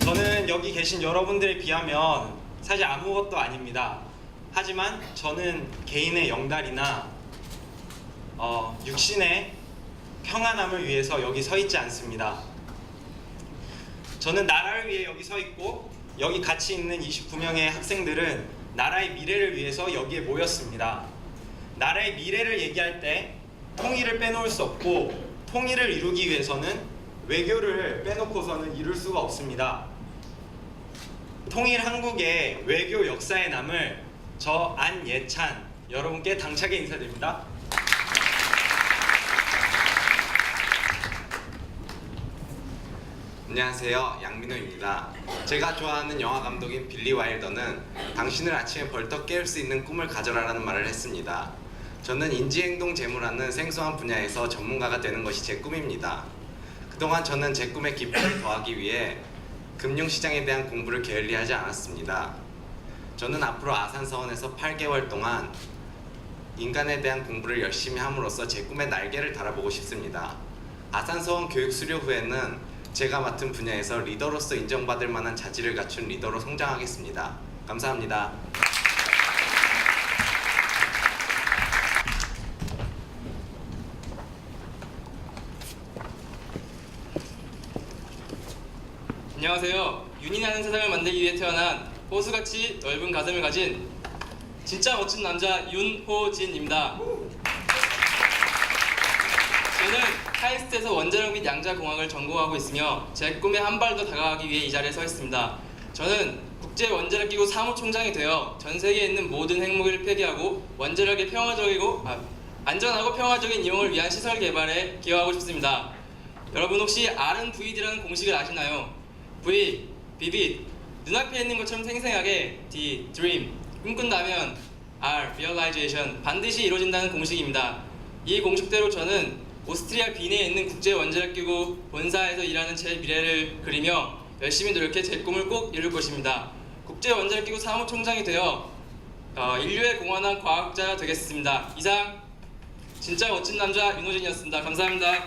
저는 여기 계신 여러분들에 비하면 사실 아무것도 아닙니다. 하지만 저는 개인의 영달이나 육신의 평안함을 위해서 여기 서 있지 않습니다. 저는 나라를 위해 여기 서 있고 여기 같이 있는 29명의 학생들은 나라의 미래를 위해서 여기에 모였습니다. 나라의 미래를 얘기할 때 통일을 빼놓을 수 없고 통일을 이루기 위해서는 외교를 빼놓고서는 이룰 수가 없습니다. 통일 한국의 외교 역사에 남을 저 안예찬 여러분께 당차게 인사드립니다. 안녕하세요, 양민호입니다. 제가 좋아하는 영화 감독인 빌리 와일더는 당신을 아침에 벌떡 깨울 수 있는 꿈을 가져라라는 말을 했습니다. 저는 인지행동 재무라는 생소한 분야에서 전문가가 되는 것이 제 꿈입니다. 그동안 저는 제 꿈에 기쁨을 더하기 위해 금융시장에 대한 공부를 게을리하지 않았습니다. 저는 앞으로 아산서원에서 8개월 동안 인간에 대한 공부를 열심히 함으로써 제 꿈의 날개를 달아보고 싶습니다. 아산서원 교육 수료 후에는 제가 맡은 분야에서 리더로서 인정받을 만한 자질을 갖춘 리더로 성장하겠습니다. 감사합니다. 안녕하세요. 윤이 나는 세상을 만들기 위해 태어난 호수같이 넓은 가슴을 가진 진짜 멋진 남자 윤호진입니다. 저는 카이스트에서 원자력 및 양자공학을 전공하고 있으며 제 꿈에 한 발 더 다가가기 위해 이 자리에 서 있습니다. 저는 국제원자력기구 사무총장이 되어 전 세계에 있는 모든 핵무기를 폐기하고 원자력의 안전하고 평화적인 이용을 위한 시설 개발에 기여하고 싶습니다. 여러분 혹시 R&VD라는 공식을 아시나요? V, vivid, 눈앞에 있는 것처럼 생생하게 D, dream, 꿈꾼다면 R, realization, 반드시 이루어진다는 공식입니다. 이 공식대로 저는 오스트리아 빈에 있는 국제원자력기구 본사에서 일하는 제 미래를 그리며 열심히 노력해 제 꿈을 꼭 이룰 것입니다. 국제원자력기구 사무총장이 되어 인류에 공헌한 과학자가 되겠습니다. 이상 진짜 멋진 남자 윤호진이었습니다. 감사합니다.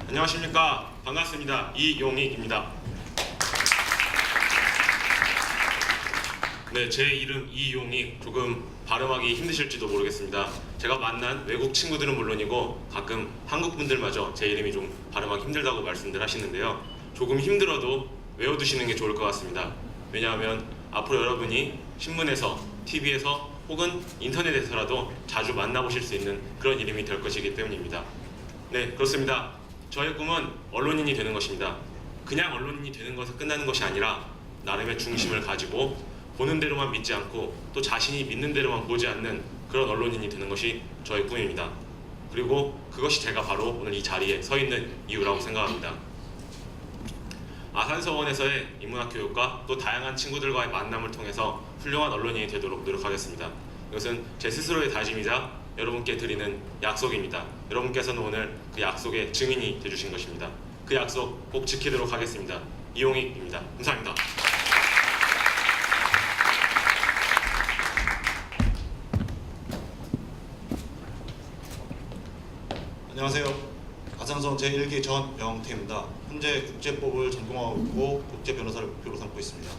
안녕하십니까. 반갑습니다. 이용익입니다. 네, 제 이름 이용익. 조금 발음하기 힘드실지도 모르겠습니다. 제가 만난 외국 친구들은 물론이고 가끔 한국 분들마저 제 이름이 좀 발음하기 힘들다고 말씀들 하시는데요. 조금 힘들어도 외워두시는 게 좋을 것 같습니다. 왜냐하면 앞으로 여러분이 신문에서, TV에서 혹은 인터넷에서라도 자주 만나보실 수 있는 그런 이름이 될 것이기 때문입니다. 네, 그렇습니다. 저의 꿈은 언론인이 되는 것입니다. 그냥 언론인이 되는 것에 끝나는 것이 아니라 나름의 중심을 가지고 보는 대로만 믿지 않고 또 자신이 믿는 대로만 보지 않는 그런 언론인이 되는 것이 저의 꿈입니다. 그리고 그것이 제가 바로 오늘 이 자리에 서 있는 이유라고 생각합니다. 아산서원에서의 인문학 교육과 또 다양한 친구들과의 만남을 통해서 훌륭한 언론인이 되도록 노력하겠습니다. 이것은 제 스스로의 다짐이자 여러분께 드리는 약속입니다. 여러분께서는 오늘 그 약속의 증인이 되주신 것입니다. 그 약속 꼭 지키도록 하겠습니다. 이용익입니다. 감사합니다. 안녕하세요. 아산서원 제1기 전명태입니다. 현재 국제법을 전공하고 있고 국제 변호사를 목표로 삼고 있습니다.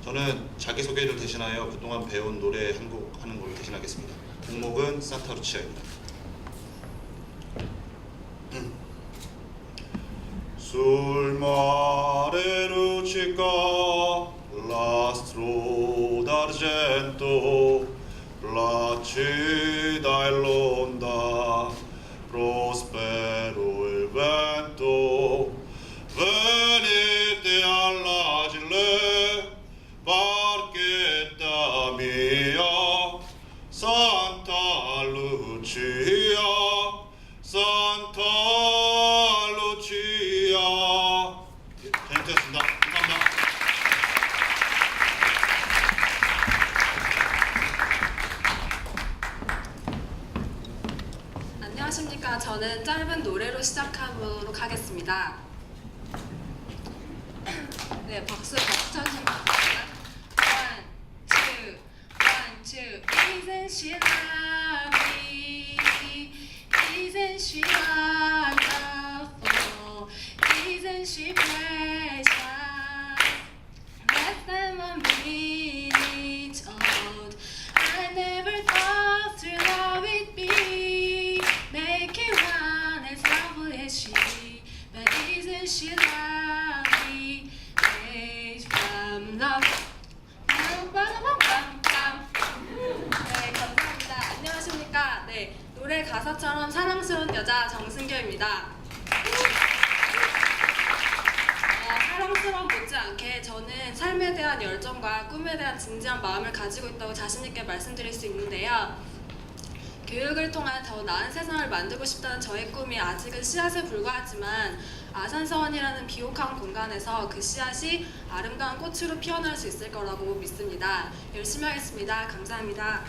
저는 자기소개를 대신하여 그동안 배운 노래 한 곡 하는 걸 대신하겠습니다. 곡목은 산타루치아입니다. Sul mare luccica l'astro d'argento placida l'onda prospero il vento venite alla gille barchetta mia Santa Lucia Santa Lucia 예, 잘했습니다. 감사합니다. 안녕하세요. 저는 짧은 노래로 시작하도록 하겠습니다. 네, 박수 쳐주시면 감사합니다. One, two. Isn't she lovely? Isn't she wonderful? Isn't she precious? Less than 1 minute old. I never thought through love it'd be making one as lovely as she. But isn't she lovely? Made from love. 네, 감사합니다. 안녕하십니까? 네, 노래 가사처럼 사랑스러운 여자 정승교입니다. 사랑스러운 못지않게 저는 삶에 대한 열정과 꿈에 대한 진지한 마음을 가지고 있다고 자신 있게 말씀드릴 수 있는데요. 교육을 통한 더 나은 세상을 만들고 싶다는 저의 꿈이 아직은 씨앗에 불과하지만 아산서원이라는 비옥한 공간에서 그 씨앗이 아름다운 꽃으로 피어날 수 있을 거라고 믿습니다. 열심히 하겠습니다. 감사합니다.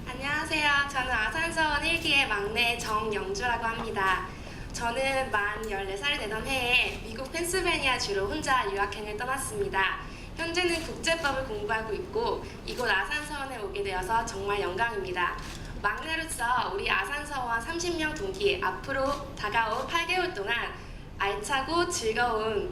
안녕하세요. 저는 아산서원 1기의 막내 정영주라고 합니다. 저는 만 14살이 되던 해에 미국 펜실베니아주로 혼자 유학행을 떠났습니다. 현재는 국제법을 공부하고 있고 이곳 아산서원에 오게 되어서 정말 영광입니다. 막내로서 우리 아산서원 30명 동기 앞으로 다가올 8개월 동안 알차고 즐거운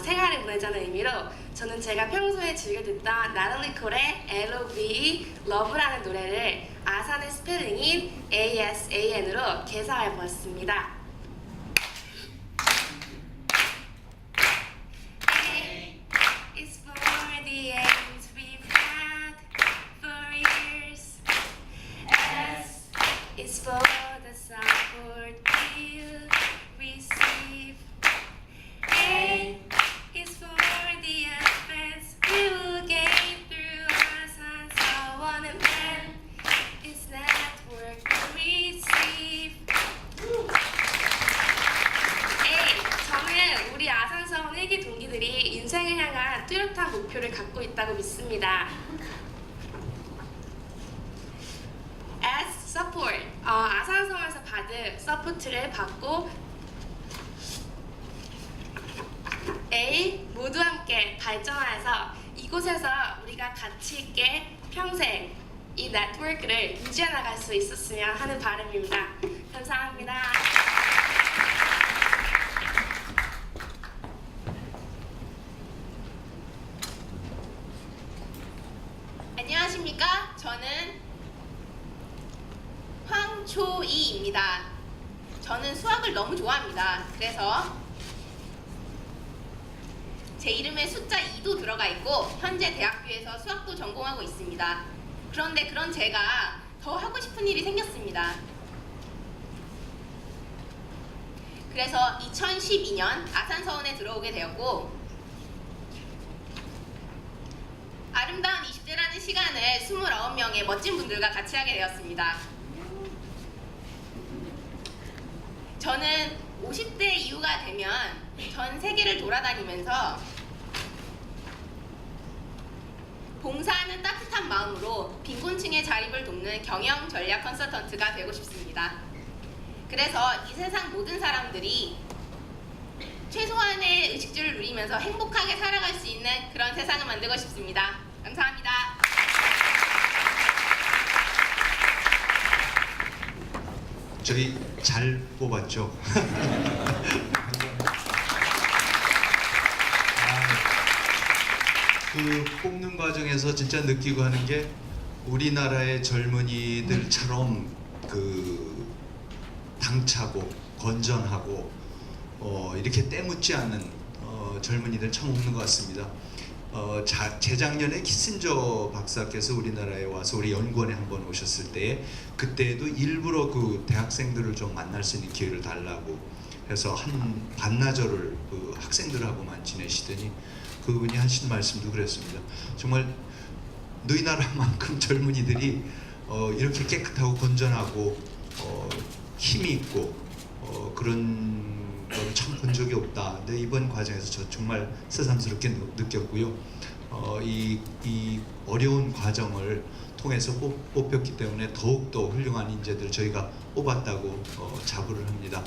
생활을 보내자는 의미로 저는 제가 평소에 즐겨 듣던 나탈리 콜의 L.O.V. 러브라는 노래를 아산의 스펠링인 A.S.A.N으로 개사해 보았습니다. A is for the aims we've had for years. S is for the support we'll receive. A is for the efforts we will gain through 아산서원, and then is network we receive. A, 저는 우리 아산서원 1기 동기들이 인생을 향한 뚜렷한 목표를 갖고 있다고 믿습니다. S, support. 아산서원에서 받은 서포트를 받고. A, 모두 함께 발전하여서 이곳에서 우리가 가치 있게 평생 이 네트워크를 유지해 나갈 수 있었으면 하는 바람입니다. 감사합니다. 안녕하십니까? 저는 황초이입니다. 저는 수학을 너무 좋아합니다. 그래서 제 이름에 숫자 2도 들어가 있고 현재 대학교에서 수학도 전공하고 있습니다. 그런데 그런 제가 더 하고 싶은 일이 생겼습니다. 그래서 2012년 아산서원에 들어오게 되었고 아름다운 20대라는 시간을 29명의 멋진 분들과 같이 하게 되었습니다. 저는 50대 이후가 되면 전 세계를 돌아다니면서 봉사하는 따뜻한 마음으로 빈곤층의 자립을 돕는 경영 전략 컨설턴트가 되고 싶습니다. 그래서 이 세상 모든 사람들이 최소한의 의식주를 누리면서 행복하게 살아갈 수 있는 그런 세상을 만들고 싶습니다. 감사합니다. 저희 잘 뽑았죠? 그 뽑는 과정에서 진짜 느끼고 하는 게 우리나라의 젊은이들처럼 그 당차고 건전하고 이렇게 때묻지 않는 젊은이들 참 없는 것 같습니다. 재작년에 키신저 박사께서 우리나라에 와서 우리 연구원에 한번 오셨을 때 그때도 일부러 그 대학생들을 좀 만날 수 있는 기회를 달라고 해서 한 반나절을 그 학생들하고만 지내시더니 그분이 하신 말씀도 그랬습니다. 정말 너희 나라만큼 젊은이들이 이렇게 깨끗하고 건전하고 힘이 있고 그런 걸 참 본 적이 없다. 근데 이번 과정에서 저 정말 새삼스럽게 느꼈고요. 이 어려운 과정을 통해서 뽑혔기 때문에 더욱더 훌륭한 인재들 저희가 뽑았다고 자부를 합니다.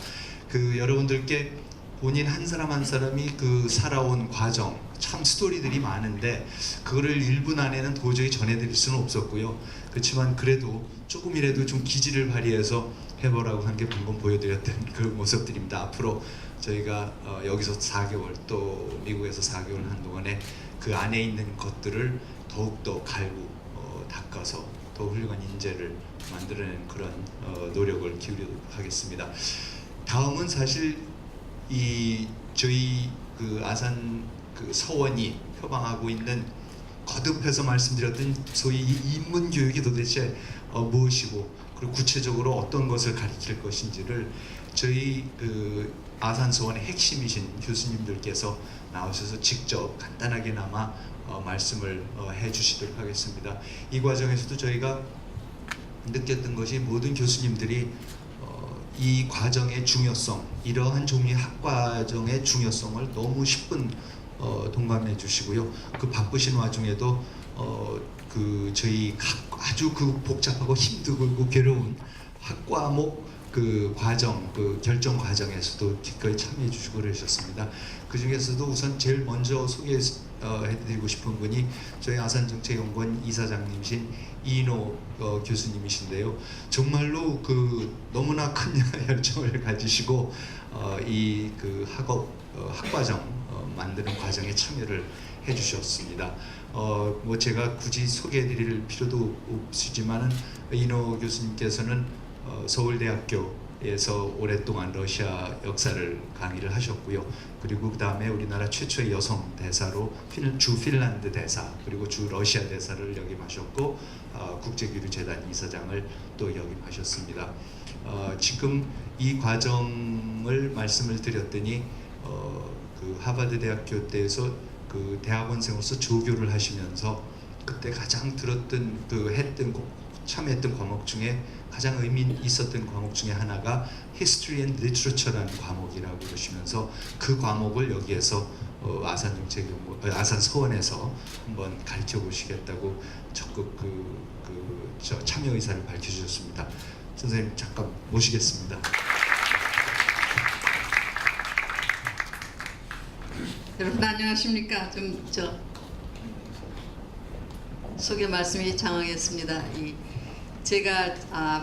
그 여러분들께 본인 한 사람 한 사람이 그 살아온 과정, 참 스토리들이 많은데 그거를 1분 안에는 도저히 전해드릴 수는 없었고요. 그렇지만 그래도 조금이라도 좀 기지를 발휘해서 해보라고 한 게 방금 보여드렸던 그 모습들입니다. 앞으로 저희가 여기서 4개월 또 미국에서 4개월 한동안에 그 안에 있는 것들을 더욱더 갈고 닦아서 더 훌륭한 인재를 만들어내는 그런 노력을 기울이도록 하겠습니다. 다음은 사실 이 저희 그 아산 그 서원이 표방하고 있는 거듭해서 말씀드렸던 소위 이 인문 교육이 도대체 무엇이고 그리고 구체적으로 어떤 것을 가리킬 것인지를 저희 그 아산 서원의 핵심이신 교수님들께서 나오셔서 직접 간단하게나마 말씀을 해주시도록 하겠습니다. 이 과정에서도 저희가 느꼈던 것이 모든 교수님들이 이 과정의 중요성, 이러한 종류의 학과정의 중요성을 너무 10분 동감해 주시고요. 그 바쁘신 와중에도 그 저희 아주 그 복잡하고 힘들고 괴로운 학과목 그 과정, 그 결정 과정에서도 기꺼이 참여해 주시고 그러셨습니다. 그 중에서도 우선 제일 먼저 소개해드리고 싶은 분이 저희 아산정책연구원 이사장님이신 이인호 교수님이신데요. 정말로 그 너무나 큰 열정을 가지시고 이 그 학과정 만드는 과정에 참여를 해주셨습니다. 뭐 제가 굳이 소개해드릴 필요도 없으지만은 이인호 교수님께서는 서울대학교에서 오랫동안 러시아 역사를 강의를 하셨고요. 그리고 그 다음에 우리나라 최초의 여성 대사로 주 핀란드 대사 그리고 주 러시아 대사를 역임하셨고 국제교류재단 이사장을 또 역임하셨습니다. 지금 이 과정을 말씀을 드렸더니 그 하버드 대학교 때에서 그 대학원생으로서 조교를 하시면서 그때 가장 들었던 참여했던 과목 중에 가장 의미 있었던 과목 중에 하나가 History and Literature라는 과목이라고 그러시면서 그 과목을 여기에서 아산 서원에서 한번 가르쳐 보시겠다고 적극 참여 의사를 밝혀주셨습니다. 선생님 잠깐 모시겠습니다. 여러분 안녕하십니까? 소개 말씀이 장하겠습니다. 제가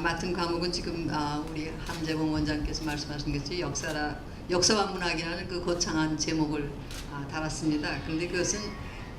맡은 과목은 지금 우리 함재봉 원장께서 말씀하신 것이 역사와 문학이라는 그 거창한 제목을 달았습니다. 그런데 그것은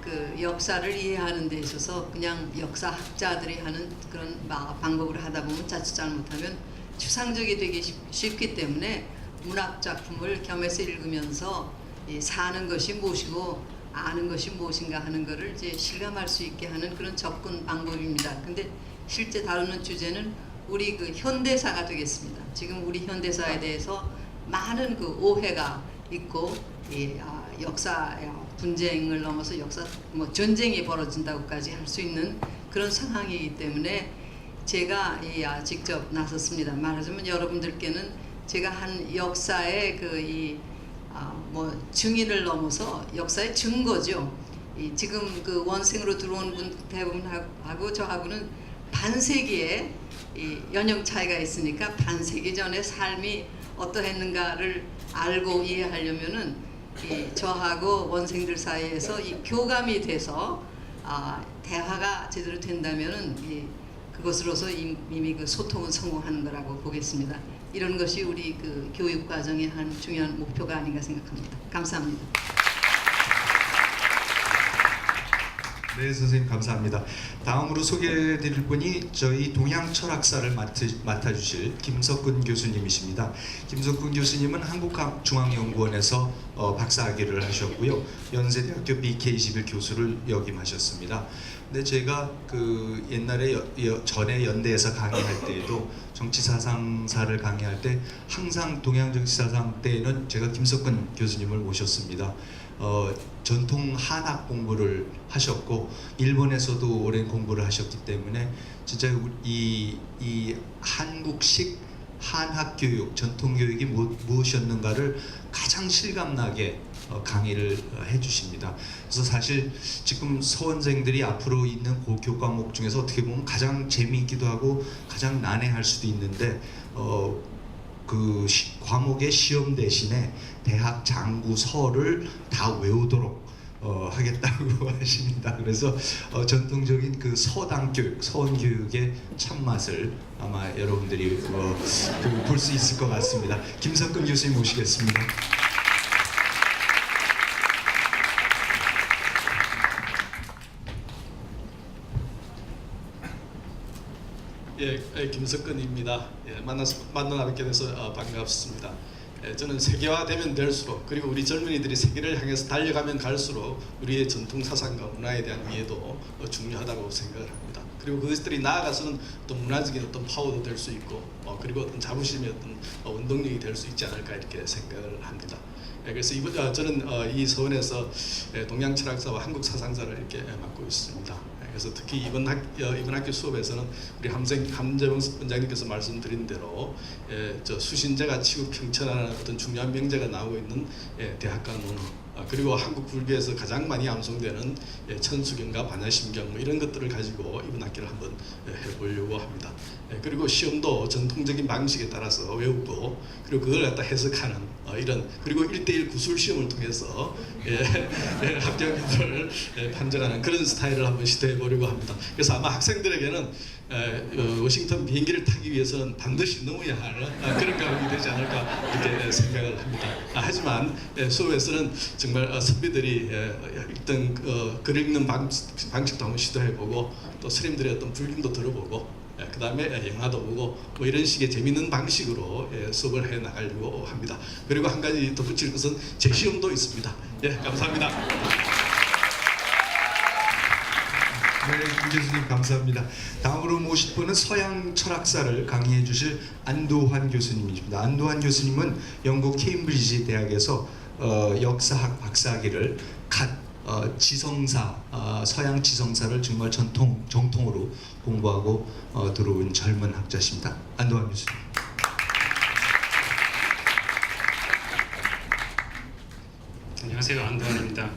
그 역사를 이해하는 데 있어서 그냥 역사학자들이 하는 그런 방법으로 하다 보면 자칫 잘못하면 추상적이 되기 쉽기 때문에 문학 작품을 겸해서 읽으면서 사는 것이 무엇이고 아는 것이 무엇인가 하는 것을 이제 실감할 수 있게 하는 그런 접근 방법입니다. 근데 실제 다루는 주제는 우리 그 현대사가 되겠습니다. 지금 우리 현대사에 대해서 많은 그 오해가 있고 역사 분쟁을 넘어서 역사 전쟁이 벌어진다고까지 할 수 있는 그런 상황이기 때문에 제가 직접 나섰습니다. 말하자면 여러분들께는 제가 한 역사의 증인을 넘어서 역사의 증거죠. 지금 그 원생으로 들어온 분 대부분하고 저하고는 반세기의 연령 차이가 있으니까 반세기 전의 삶이 어떠했는가를 알고 이해하려면은 저하고 원생들 사이에서 교감이 돼서 대화가 제대로 된다면은 그것으로서 이미 그 소통은 성공하는 거라고 보겠습니다. 이런 것이 우리 그 교육 과정의 한 중요한 목표가 아닌가 생각합니다. 감사합니다. 네, 선생님 감사합니다. 다음으로 소개해드릴 분이 저희 동양철학사를 맡아주실 김석근 교수님이십니다. 김석근 교수님은 한국중앙연구원에서 박사학위를 하셨고요. 연세대학교 BK21 교수를 역임하셨습니다. 근데 제가 그 옛날에 전에 연대에서 강의할 때에도 정치사상사를 강의할 때 항상 동양정치사상 때에는 제가 김석근 교수님을 모셨습니다. 전통 한학 공부를 하셨고 일본에서도 오랜 공부를 하셨기 때문에 진짜 이 한국식 한학 교육, 전통 교육이 무엇이었는가를 가장 실감나게 강의를 해주십니다. 그래서 사실 지금 서원생들이 앞으로 있는 교과목 중에서 어떻게 보면 가장 재미있기도 하고 가장 난해할 수도 있는데 과목의 시험 대신에 대학 장구서를 다 외우도록 하겠다고 하십니다. 그래서 전통적인 그 서당 교육, 서원 교육의 참맛을 아마 여러분들이 볼 수 있을 것 같습니다. 김석근 교수님 모시겠습니다. 예, 김석근입니다. 예, 만나 뵙게 돼서 반갑습니다. 저는 세계화되면 될수록 그리고 우리 젊은이들이 세계를 향해서 달려가면 갈수록 우리의 전통 사상과 문화에 대한 이해도 중요하다고 생각을 합니다. 그리고 그것들이 나아가서는 어떤 문화적인 어떤 파워도 될 수 있고 그리고 어떤 자부심의 어떤 운동력이 될 수 있지 않을까 이렇게 생각을 합니다. 그래서 저는 이 서원에서 동양 철학사와 한국 사상사를 이렇게 맡고 있습니다. 그래서 특히 이번 학교 수업에서는 우리 함재봉 원장님께서 말씀드린 대로 수신제가 치고 평천하는 어떤 중요한 명제가 나오고 있는 대학가 논어 그리고 한국 불교에서 가장 많이 암송되는 천수경과 반야심경 이런 것들을 가지고 이번 학기를 한번 해보려고 합니다. 그리고 시험도 전통적인 방식에 따라서 외우고 그리고 그걸 갖다 해석하는 이런 그리고 1:1 구술 시험을 통해서 합격률을 판정하는 그런 스타일을 한번 시도해 보려고 합니다. 그래서 아마 학생들에게는 워싱턴 비행기를 타기 위해서는 반드시 넘어야 할 그런 과목이 되지 않을까 이렇게 생각을 합니다. 하지만 수업에서는 정말 선배들이 일단 글 읽는 방식도 한번 시도해보고 또 스님들의 어떤 불김도 들어보고 그 다음에 영화도 보고 뭐 이런 식의 재밌는 방식으로 수업을 해 나가려고 합니다. 그리고 한 가지 덧붙일 것은 제 시험도 있습니다. 예, 감사합니다. 네, 김 교수님 감사합니다. 다음으로 모실 분은 서양 철학사를 강의해 주실 안도환 교수님이십니다. 안도환 교수님은 영국 케임브리지 대학에서 역사학 박사학위를 지성사, 서양 지성사를 정말 정통으로 공부하고 들어온 젊은 학자십니다. 안도환 교수님. 안녕하세요, 안도환입니다.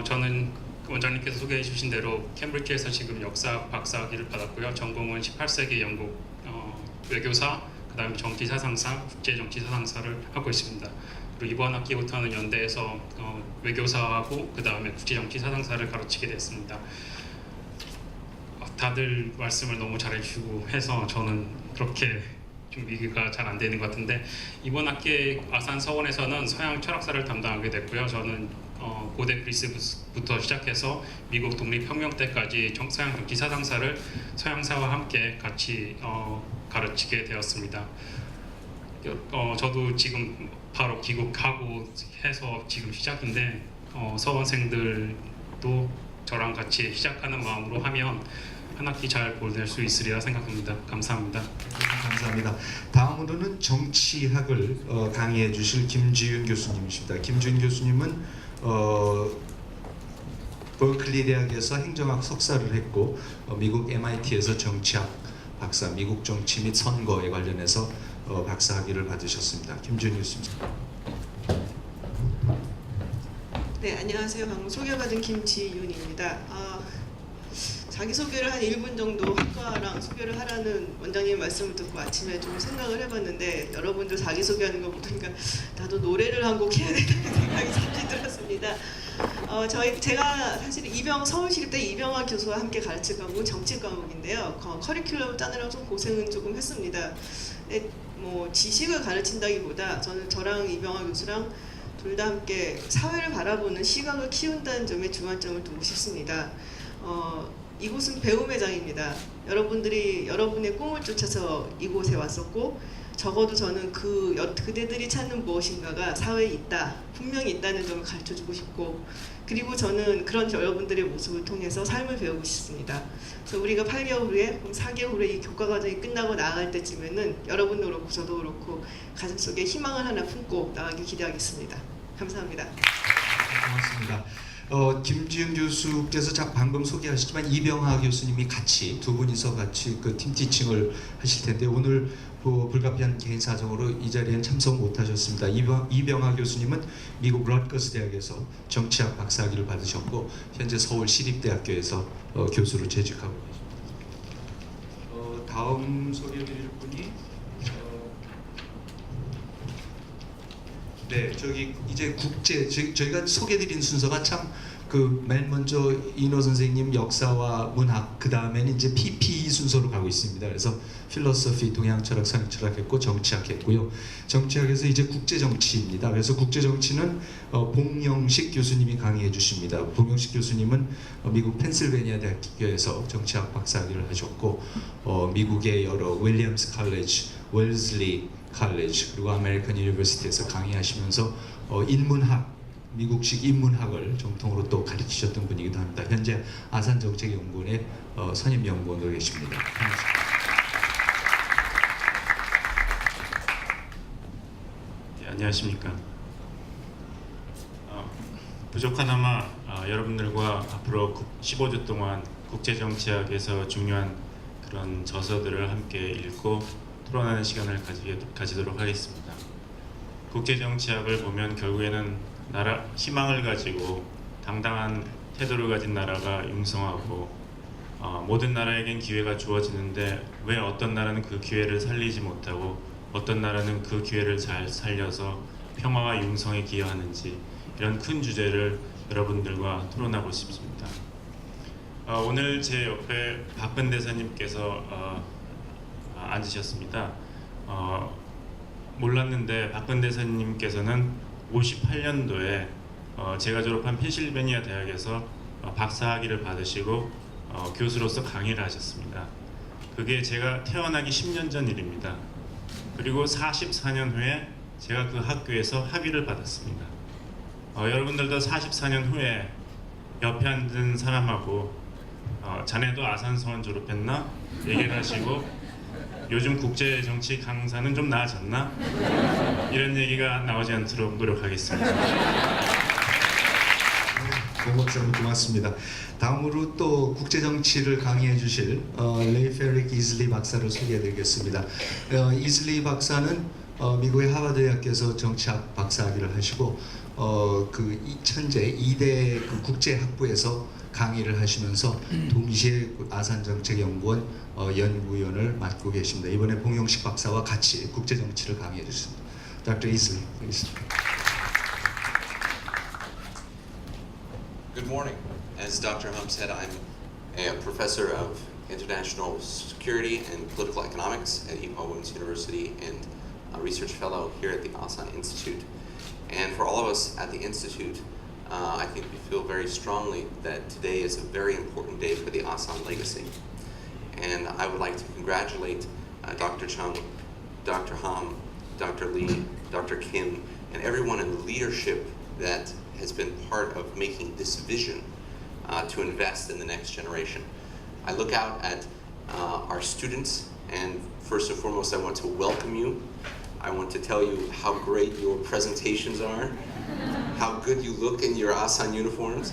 저는 원장님께서 소개해 주신 대로 캠브리지에서 지금 역사학 박사학위를 받았고요. 전공은 18세기 영국 외교사, 그다음에 정치사상사, 국제정치사상사를 하고 있습니다. 그리고 이번 학기부터는 연대에서 외교사하고 그다음에 국제정치사상사를 가르치게 됐습니다. 다들 말씀을 너무 잘해주시고 해서 저는 그렇게 좀 얘기가 잘 안 되는 것 같은데 이번 학기 아산 서원에서는 서양 철학사를 담당하게 됐고요. 저는 고대 그리스부터 시작해서 미국 독립혁명 때까지 서양 정치사상사를 서양사와 함께 같이 가르치게 되었습니다. 저도 지금 바로 귀국하고 해서 지금 시작인데 서원생들도 저랑 같이 시작하는 마음으로 하면 한 학기 잘 보낼 수 있으리라 생각합니다. 감사합니다. 감사합니다. 다음으로는 정치학을 강의해 주실 김지윤 교수님이십니다. 김지윤 교수님은 버클리 대학에서 행정학 석사를 했고 미국 MIT에서 정치학 박사, 미국 정치 및 선거에 관련해서 박사학위를 받으셨습니다. 김지윤 교수님. 네, 안녕하세요. 방금 소개받은 김지윤입니다. 자기소개를 한 1분 정도 학과랑 소개를 하라는 원장님 말씀을 듣고 아침에 좀 생각을 해봤는데 여러분들 자기소개하는 거 보니까 나도 노래를 한 곡 해야 된다는 생각이 잠시 들었습니다. 제가 사실 서울시립대 이병화 교수와 함께 가르칠 과목은 정치 과목인데요. 커리큘럼을 짜느라 좀 고생은 조금 했습니다. 뭐 지식을 가르친다기보다 저랑 이병화 교수랑 둘 다 함께 사회를 바라보는 시각을 키운다는 점에 주안점을 두고 싶습니다. 이곳은 배움의 장입니다. 여러분들이 여러분의 꿈을 쫓아서 이곳에 왔었고 적어도 저는 그대들이 찾는 무엇인가가 사회에 있다, 분명히 있다는 점을 가르쳐주고 싶고 그리고 저는 그런 여러분들의 모습을 통해서 삶을 배우고 싶습니다. 그래서 우리가 8개월 후에, 4개월 후에 이 교과 과정이 끝나고 나아갈 때쯤에는 여러분도 그렇고 저도 그렇고 가슴속에 희망을 하나 품고 나가길 기대하겠습니다. 감사합니다. 고맙습니다. 김지은 교수께서 방금 소개하셨지만 이병하 교수님이 같이 두 분이서 같이 그 팀 티칭을 하실 텐데 오늘 불가피한 개인 사정으로 이 자리엔 참석 못하셨습니다. 이병하 교수님은 미국 럿거스 대학에서 정치학 박사학위를 받으셨고 현재 서울 시립대학교에서 교수로 재직하고 계십니다. 다음 소개해드릴 분이 네, 저기 이제 국제 저희가 소개드린 순서가 참 그 맨 먼저 인호 선생님 역사와 문학 그 다음에는 이제 PP 순서로 가고 있습니다. 그래서 필로소피 동양 철학, 서양 철학 했고 정치학 했고요. 정치학에서 이제 국제 정치입니다. 그래서 국제 정치는 봉영식 교수님이 강의해 주십니다. 봉영식 교수님은 미국 펜실베니아 대학교에서 정치학 박사학위를 하셨고 미국의 여러 윌리엄스 칼리지, 웰슬리 칼리지 그리고 아메리칸 유니버시티에서 강의하시면서 인문학 미국식 인문학을 정통으로 또 가르치셨던 분이기도 합니다. 현재 아산정책연구원의 선임연구원으로 계십니다. 네, 안녕하십니까. 부족하나마 여러분들과 앞으로 15주 동안 국제정치학에서 중요한 그런 저서들을 함께 읽고 토론하는 시간을 가지도록 하겠습니다. 국제정치학을 보면 결국에는 희망을 가지고 당당한 태도를 가진 나라가 융성하고 모든 나라에겐 기회가 주어지는데 왜 어떤 나라는 그 기회를 살리지 못하고 어떤 나라는 그 기회를 잘 살려서 평화와 융성에 기여하는지 이런 큰 주제를 여러분들과 토론하고 싶습니다. 오늘 제 옆에 박근 대사님께서 앉으셨습니다. 몰랐는데 박근 대사님께서는 58년도에 제가 졸업한 펜실베니아 대학에서 박사학위를 받으시고 교수로서 강의를 하셨습니다. 그게 제가 태어나기 10년 전 일입니다. 그리고 44년 후에 제가 그 학교에서 학위를 받았습니다. 여러분들도 44년 후에 옆에 앉은 사람하고 자네도 아산서원 졸업했나? 얘기를 하시고 요즘 국제정치 강사는 좀 나아졌나? 이런 얘기가 나오지 않도록 노력하겠습니다. 고맙습니다. 고맙습니다. 다음으로 또 국제정치를 강의해 주실 레이페릭 이즐리 박사를 소개해드리겠습니다. 이즐리 박사는 미국의 하버드 대학교에서 정치학 박사학위를 하시고 현재 2대 국제학부에서 강의를 하시면서 동시에 아산정책연구원 연구위원을 맡고 계십니다. 이번에 봉영식 박사와 같이 국제정치를 강의해 주셨습니다. Dr. Isley, please. Good morning. As Dr. Hum said, I'm a professor of international security and political economics at Ipah Women's University and a research fellow here at the Asan Institute. And for all of us at the Institute, I think we feel very strongly that today is a very important day for the Asan legacy. And I would like to congratulate Dr. Chung, Dr. Ham, Dr. Lee, Dr. Kim, and everyone in the leadership that has been part of making this vision to invest in the next generation. I look out at our students, and first and foremost, I want to welcome you. I want to tell you how great your presentations are, how good you look in your Asan uniforms.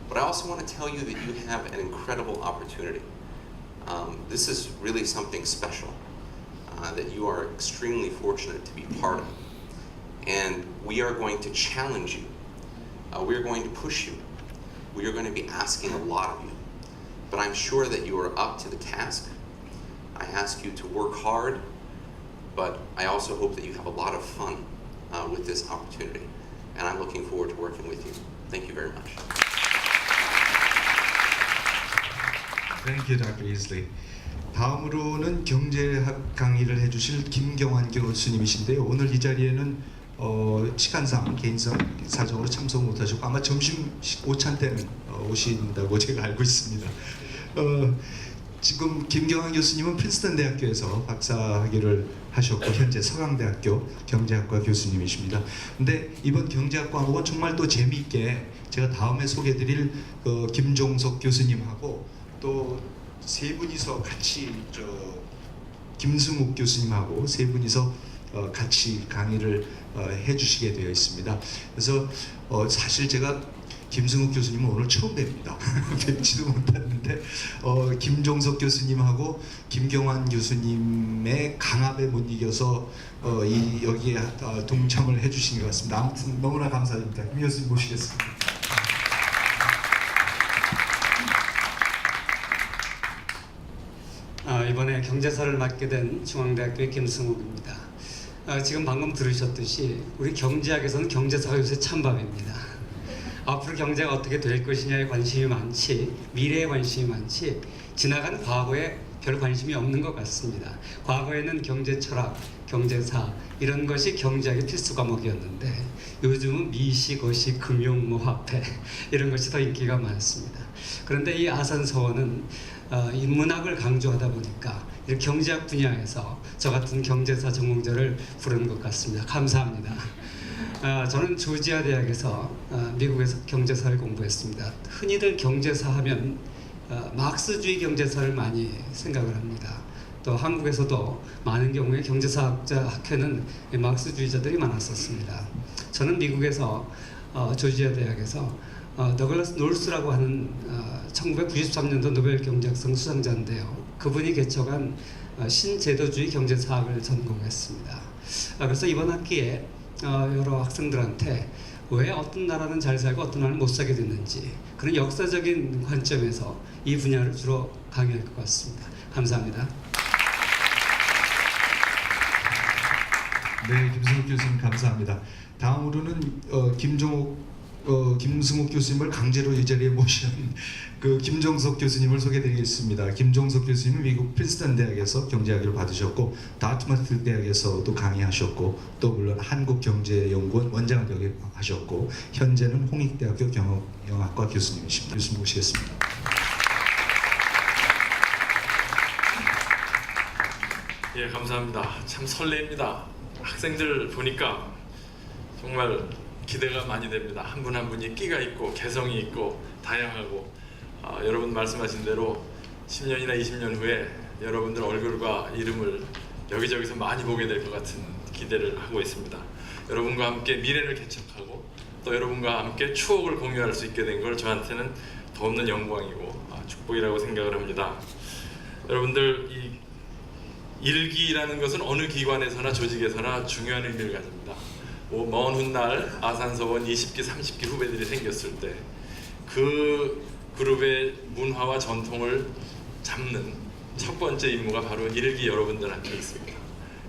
But I also want to tell you that you have an incredible opportunity. This is really something special that you are extremely fortunate to be part of. And we are going to challenge you. We are going to push you. We are going to be asking a lot of you. But I'm sure that you are up to the task. I ask you to work hard, but I also hope that you have a lot of fun with this opportunity. And I'm looking forward to working with you. Thank you very much. Thank you, Dr. Isley. 다음으로는 경제학 강의를 해주실 김경환 교수님이신데요. 오늘 이 자리에는 시간상 개인성 사정으로 참석 못하셨고 아마 점심 오찬 때는 오신다고 제가 알고 있습니다. 지금 김경환 교수님은 프린스턴 대학교에서 박사학위를 하셨고 현재 서강대학교 경제학과 교수님이십니다. 근데 이번 경제학 과목은 정말 또 재미있게 제가 다음에 소개드릴 김종석 교수님하고 또 세 분이서 같이 김승욱 교수님하고 세 분이서 같이 강의를 해주시게 되어 있습니다. 그래서 사실 제가 김승욱 교수님은 오늘 처음 뵙니다. 뵙지도 못했는데 김종석 교수님하고 김경환 교수님의 강압에 못 이겨서 여기에 동참을 해주신 것 같습니다. 아무튼 너무나 감사드립니다. 김 교수님 모시겠습니다. 이번에 경제사를 맡게 된 중앙대학교의 김승욱입니다. 지금 방금 들으셨듯이 우리 경제학에서는 경제사가 요새 찬밥입니다. 앞으로 경제가 어떻게 될 것이냐에 관심이 많지, 미래에 관심이 많지, 지나간 과거에 별 관심이 없는 것 같습니다. 과거에는 경제 철학, 경제사 이런 것이 경제학의 필수 과목이었는데 요즘은 미시, 거시, 금융, 화폐 이런 것이 더 인기가 많습니다. 그런데 이 아산서원은 인문학을 강조하다 보니까 이렇게 경제학 분야에서 저 같은 경제사 전공자를 부르는 것 같습니다. 감사합니다. 저는 조지아 대학에서 미국에서 경제사를 공부했습니다. 흔히들 경제사 하면 막스주의 경제사를 많이 생각을 합니다. 또 한국에서도 많은 경우에 경제사학자 학회는 막스주의자들이 많았었습니다. 저는 미국에서 조지아 대학에서 더글라스 놀스라고 하는 1993년도 노벨 경제학상 수상자인데요. 그분이 개척한 신제도주의 경제사학을 전공했습니다. 그래서 이번 학기에 여러 학생들한테 왜 어떤 나라는 잘 살고 어떤 나라는 못 살게 됐는지 그런 역사적인 관점에서 이 분야를 주로 강의할 것 같습니다. 감사합니다. 네, 김승욱 교수님 감사합니다. 다음으로는 김승욱 교수님을 강제로 이 자리에 모신 그 김종석 교수님을 소개드리겠습니다. 김종석 교수님은 미국 프린스턴 대학에서 경제학을 받으셨고 다트머트 대학에서도 강의하셨고 또 물론 한국경제연구원 원장을 하셨고 현재는 홍익대학교 경영학과 교수님이십니다. 교수님 모시겠습니다. 예, 감사합니다. 참 설레입니다. 학생들 보니까 정말 기대가 많이 됩니다. 한 분 한 분이 끼가 있고 개성이 있고 다양하고 여러분 말씀하신 대로 10년이나 20년 후에 여러분들 얼굴과 이름을 여기저기서 많이 보게 될 것 같은 기대를 하고 있습니다. 여러분과 함께 미래를 개척하고 또 여러분과 함께 추억을 공유할 수 있게 된 걸 저한테는 더없는 영광이고 축복이라고 생각을 합니다. 여러분들 이 일기라는 것은 어느 기관에서나 조직에서나 중요한 의미를 가집니다. 먼 훗날 아산서원 20기, 30기 후배들이 생겼을 때 그 그룹의 문화와 전통을 잡는 첫 번째 임무가 바로 일기 여러분들한테 있습니다.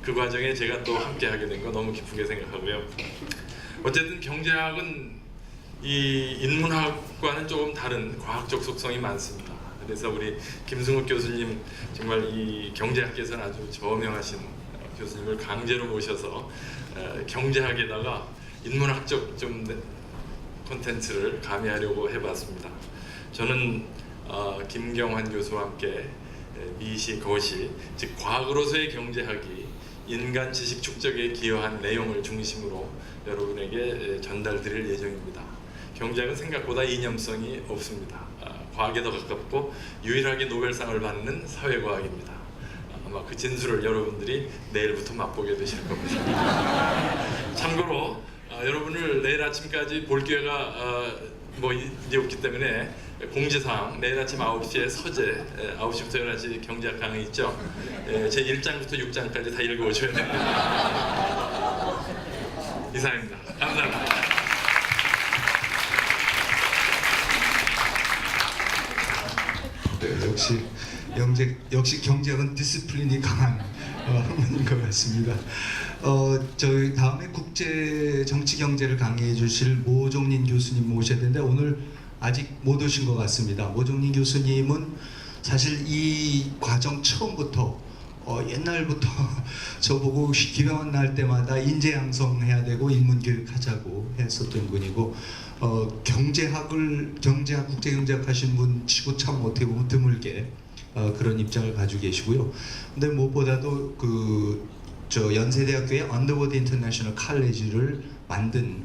그 과정에 제가 또 함께 하게 된 거 너무 기쁘게 생각하고요. 어쨌든 경제학은 이 인문학과는 조금 다른 과학적 속성이 많습니다. 그래서 우리 김승욱 교수님 정말 이 경제학계에서는 아주 저명하신 교수님을 강제로 모셔서 경제학에다가 인문학적 좀 콘텐츠를 가미하려고 해봤습니다. 저는 김경환 교수와 함께 미시, 거시, 즉 과학으로서의 경제학이 인간 지식 축적에 기여한 내용을 중심으로 여러분에게 전달드릴 예정입니다. 경제학은 생각보다 이념성이 없습니다. 과학에 더 가깝고 유일하게 노벨상을 받는 사회과학입니다. 아마 그 진수를 여러분들이 내일부터 맛보게 되실 겁니다. 참고로 여러분을 내일 아침까지 볼 기회가 이제 없기 때문에 공지사항 내일 아침 9시에 서재 9시부터 11시 경제학 강의 있죠. 제 1장부터 6장까지 다 읽어오셔야 됩니다. 이상입니다. 감사합니다. 네, 역시 경제학은 디스플린이 강한 학문인 것 같습니다. 저희 다음에 국제 정치 경제를 강의해 주실 모종린 교수님 모셔야 되는데 오늘 아직 못 오신 것 같습니다. 모종린 교수님은 사실 이 과정 처음부터 옛날부터 저보고 기회만 날 때마다 인재 양성해야 되고 인문 교육하자고 했었던 분이고 경제학 국제경제학 하신 분 치고 참 어떻게 보면 드물게 그런 입장을 가지고 계시고요. 근데 무엇보다도 연세대학교의 언더워드 인터내셔널 칼리지를 만든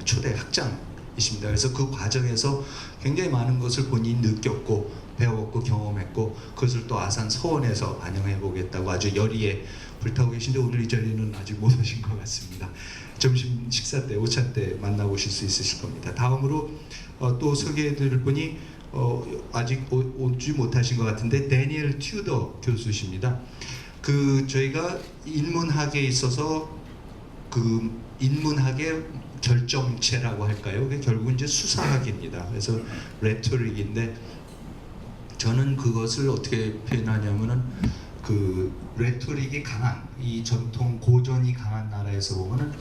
초대 학장 분이십니다. 그래서 그 과정에서 굉장히 많은 것을 본인이 느꼈고 배웠고 경험했고 그것을 또 아산 서원에서 반영해 보겠다고 아주 열의에 불타고 계신데 오늘 이 자리에는 아직 못 오신 것 같습니다. 점심 식사 때 오차 때 만나보실 수 있으실 겁니다. 다음으로 또 소개해드릴 분이 아직 오지 못하신 것 같은데 데니엘 튜더 교수십니다. 저희가 인문학에 있어서 인문학의 결정체라고 할까요? 그게 결국은 이제 수사학입니다. 그래서 레토릭인데 저는 그것을 어떻게 표현하냐면은 레토릭이 강한 이 전통 고전이 강한 나라에서 보면은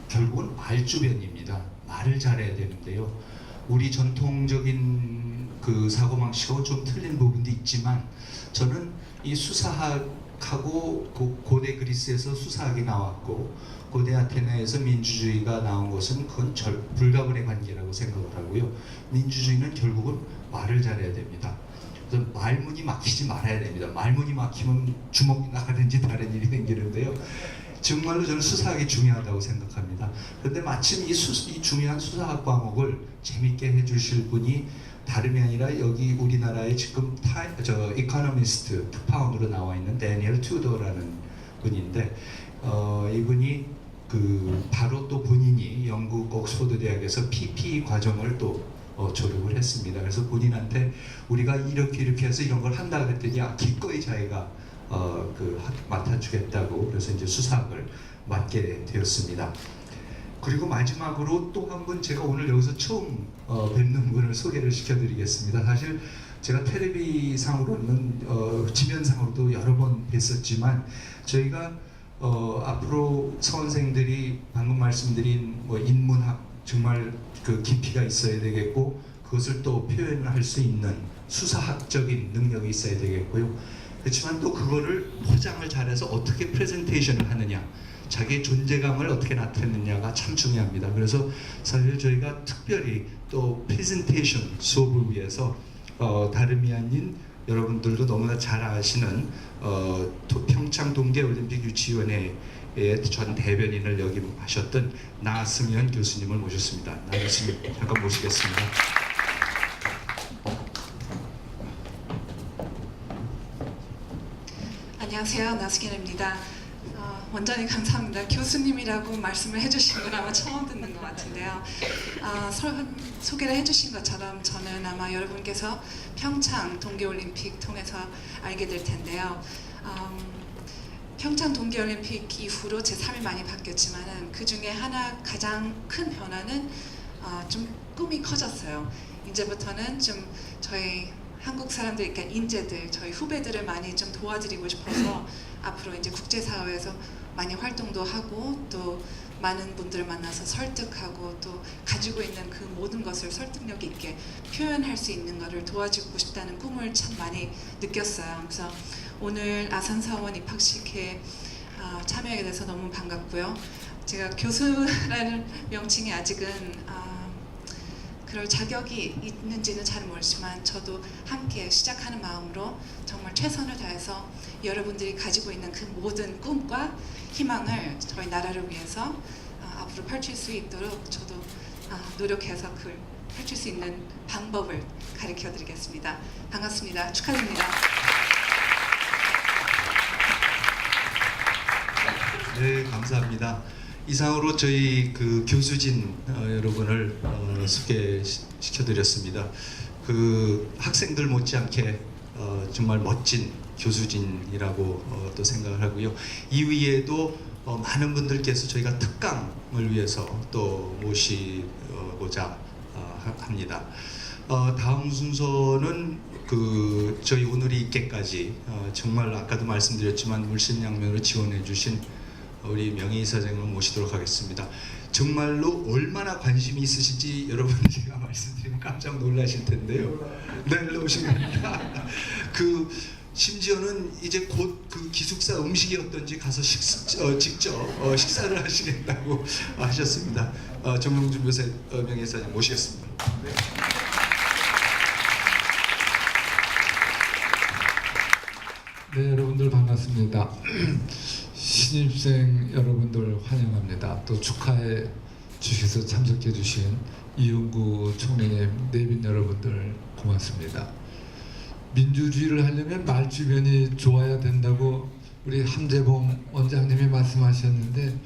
결국은 말주변입니다. 말을 잘해야 되는데요. 우리 전통적인 사고방식하고 좀 틀린 부분도 있지만 저는 이 수사학하고 고대 그리스에서 수사학이 나왔고 고대 아테네에서 민주주의가 나온 것은 그건 불가분의 관계라고 생각을 하고요. 민주주의는 결국은 말을 잘해야 됩니다. 그래서 말문이 막히지 말아야 됩니다. 말문이 막히면 주먹이 나가든지 다른 일이 생기는데요. 정말로 저는 수사학이 중요하다고 생각합니다. 그런데 마침 이 중요한 수사학 과목을 재밌게 해주실 분이 다름이 아니라 여기 우리나라에 지금 이코노미스트 특파원으로 나와 있는 데니엘 튜더라는 분인데 이분이 바로 또 본인이 영국 옥스퍼드 대학에서 PP 과정을 또 졸업을 했습니다. 그래서 본인한테 우리가 이렇게 해서 이런 걸 한다 그랬더니 기꺼이 자기가 맡아주겠다고 그래서 이제 수사학을 맡게 되었습니다. 그리고 마지막으로 또 한 분 제가 오늘 여기서 처음 뵙는 분을 소개를 시켜드리겠습니다. 사실 제가 텔레비상으로는 지면상으로도 여러 번 뵀었지만 저희가 앞으로 서원생들이 방금 말씀드린 인문학 정말 깊이가 있어야 되겠고 그것을 또 표현할 수 있는 수사학적인 능력이 있어야 되겠고요. 그렇지만 또 그거를 포장을 잘해서 어떻게 프레젠테이션을 하느냐 자기의 존재감을 어떻게 나타내느냐가 참 중요합니다. 그래서 사실 저희가 특별히 또 프레젠테이션 수업을 위해서 다름이 아닌 여러분들도 너무나 잘 아시는 평창 동계올림픽 유치위원회의 전 대변인을 역임하셨던 나승현 교수님을 모셨습니다. 나 교수님 잠깐 모시겠습니다. 안녕하세요. 나승현입니다. 원장님 감사합니다. 교수님이라고 말씀을 해주신 건 아마 처음 듣는 것 같은데요. 소개를 해주신 것처럼 저는 아마 여러분께서 평창 동계올림픽 통해서 알게 될 텐데요. 평창 동계올림픽 이후로 제 삶이 많이 바뀌었지만은 그 중에 가장 큰 변화는 좀 꿈이 커졌어요. 이제부터는 좀 저희 한국 사람들, 그러니까 인재들, 저희 후배들을 많이 좀 도와드리고 싶어서 앞으로 이제 국제사회에서 많이 활동도 하고 또 많은 분들을 만나서 설득하고 또 가지고 있는 그 모든 것을 설득력 있게 표현할 수 있는 것을 도와주고 싶다는 꿈을 참 많이 느꼈어요. 그래서 오늘 아산서원 입학식에 참여하게 돼서 너무 반갑고요. 제가 교수라는 명칭이 아직은 그럴 자격이 있는지는 잘 모르지만 저도 함께 시작하는 마음으로 정말 최선을 다해서 여러분들이 가지고 있는 그 모든 꿈과 희망을 저희 나라를 위해서 앞으로 펼칠 수 있도록 저도 노력해서 그걸 펼칠 수 있는 방법을 가르쳐 드리겠습니다. 반갑습니다. 축하드립니다. 네, 감사합니다. 이상으로 저희 교수진 여러분을 소개시켜드렸습니다. 학생들 못지않게 정말 멋진 교수진이라고 또 생각을 하고요. 이위에도 많은 분들께서 저희가 특강을 위해서 또 모시고자 합니다. 다음 순서는 저희 오늘이 있게까지 정말 아까도 말씀드렸지만 물심양면으로 지원해주신 우리 명예이사장을 모시도록 하겠습니다. 정말로 얼마나 관심이 있으신지 여러분들 제가 말씀드리면 깜짝 놀라실 텐데요. 네, 오신 겁니다. 심지어는 이제 곧 기숙사 음식이 어떤지 가서 직접 식사를 하시겠다고 하셨습니다. 정명준 명예이사장 모시겠습니다. 네. 네, 여러분들 반갑습니다. 신입생 여러분들 환영합니다. 또 축하의 주식에서 참석해 주신 이용구 총리님, 내빈 여러분들 고맙습니다. 민주주의를 하려면 말주변이 좋아야 된다고 우리 함재봉 원장님이 말씀하셨는데,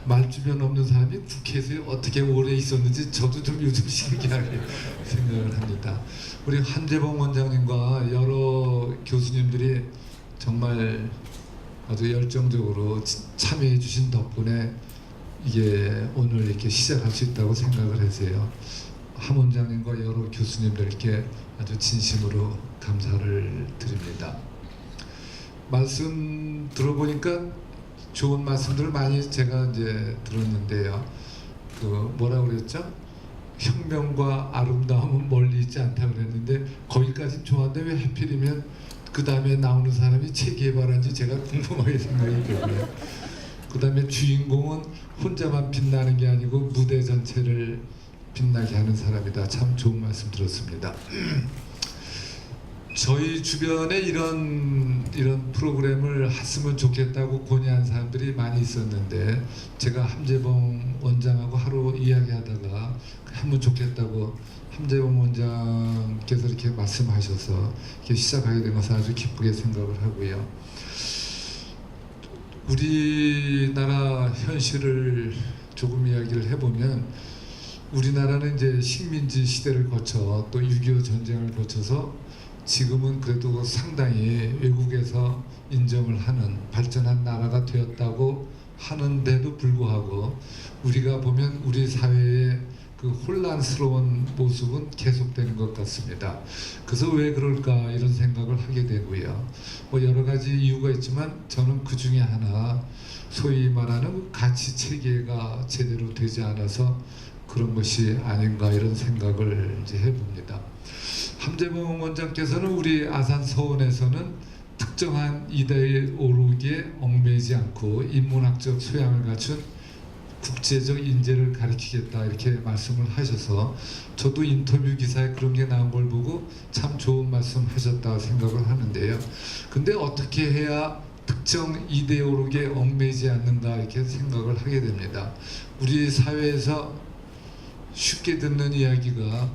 말주변 없는 사람이 국회에서 어떻게 오래 있었는지 저도 좀 요즘 신기하게 생각을 합니다. 우리 함재봉 원장님과 여러 교수님들이 정말 아주 열정적으로 참여해 주신 덕분에 이게 오늘 이렇게 시작할 수 있다고 생각을 해서요. 함 원장님과 여러 교수님들께 아주 진심으로 감사를 드립니다. 말씀 들어보니까 좋은 말씀들을 많이 제가 이제 들었는데요. 그 뭐라 그랬죠? 혁명과 아름다움은 멀리 있지 않다 그랬는데 거기까지 좋았는데 왜 하필이면 그 다음에 나오는 사람이 체계바라인지 제가 궁금하게 생각이 들고요. 그 다음에 주인공은 혼자만 빛나는 게 아니고 무대 전체를 빛나게 하는 사람이다. 참 좋은 말씀 들었습니다. 저희 주변에 이런 프로그램을 했으면 좋겠다고 건의한 사람들이 많이 있었는데, 제가 함재봉 원장하고 하루 이야기하다가 하면 좋겠다고 함재봉 원장께서 이렇게 말씀하셔서 이렇게 시작하게 된 것을 아주 기쁘게 생각을 하고요. 우리나라 현실을 조금 이야기를 해보면, 우리나라는 이제 식민지 시대를 거쳐 또 6.25 전쟁을 거쳐서 지금은 그래도 상당히 외국에서 인정을 하는 발전한 나라가 되었다고 하는데도 불구하고 우리가 보면 우리 사회의 그 혼란스러운 모습은 계속되는 것 같습니다. 그래서 왜 그럴까 이런 생각을 하게 되고요. 뭐 여러 가지 이유가 있지만 저는 그 중에 하나, 소위 말하는 가치 체계가 제대로 되지 않아서 그런 것이 아닌가 이런 생각을 이제 해봅니다. 함재봉 원장께서는 우리 아산 서원에서는 특정한 이데올로기에 얽매이지 않고 인문학적 소양을 갖춘 국제적 인재를 가리키겠다 이렇게 말씀을 하셔서, 저도 인터뷰 기사에 그런 게 나온 걸 보고 참 좋은 말씀 하셨다 생각을 하는데요. 근데 어떻게 해야 특정 이데올로기에 얽매이지 않는가 이렇게 생각을 하게 됩니다. 우리 사회에서 쉽게 듣는 이야기가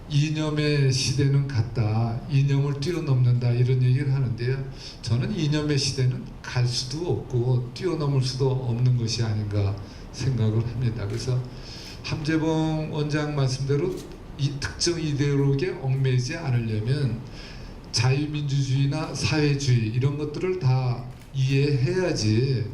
이념의 시대는 갔다, 이념을 뛰어넘는다 이런 얘기를 하는데요. 저는 이념의 시대는 갈 수도 없고 뛰어넘을 수도 없는 것이 아닌가 생각을 합니다. 그래서 함재봉 원장 말씀대로 이 특정 이데올로기에 얽매이지 않으려면 자유민주주의나 사회주의 이런 것들을 다 이해해야지,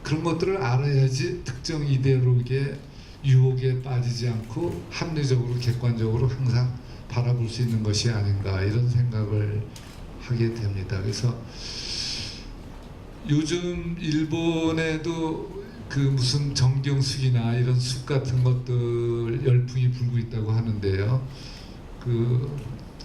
그런 것들을 알아야지 특정 이데올로기에 유혹에 빠지지 않고 합리적으로 객관적으로 항상 바라볼 수 있는 것이 아닌가 이런 생각을 하게 됩니다. 그래서 요즘 일본에도 그 무슨 정경숙이나 이런 숲 같은 것들 열풍이 불고 있다고 하는데요. 그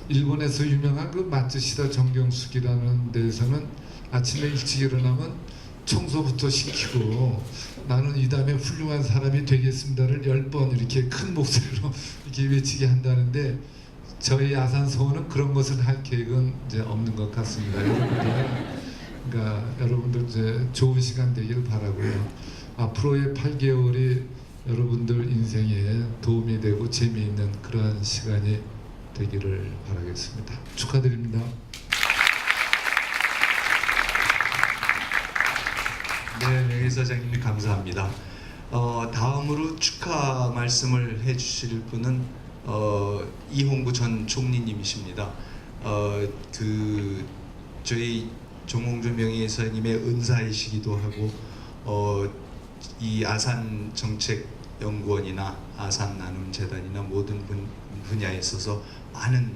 일본에서 유명한 그 마츠시다 정경숙이라는 데에서는 아침에 일찍 일어나면 청소부터 시키고 나는 이 다음에 훌륭한 사람이 되겠습니다를 10번 이렇게 큰 목소리로 이렇게 외치게 한다는데, 저희 아산서원은 그런 것을 할 계획은 이제 없는 것 같습니다. 여러분들 이제 좋은 시간 되길 바라고요. 앞으로의 8개월이 여러분들 인생에 도움이 되고 재미있는 그러한 시간이 되기를 바라겠습니다. 축하드립니다. 네, 명예사장님 감사합니다. 다음으로 축하 말씀을 해주실 분은 이홍구 전 총리님이십니다. 저희 정홍주 명예사님의 은사이시기도 하고 이 아산 정책연구원이나 아산 나눔재단이나 모든 분야에 있어서 많은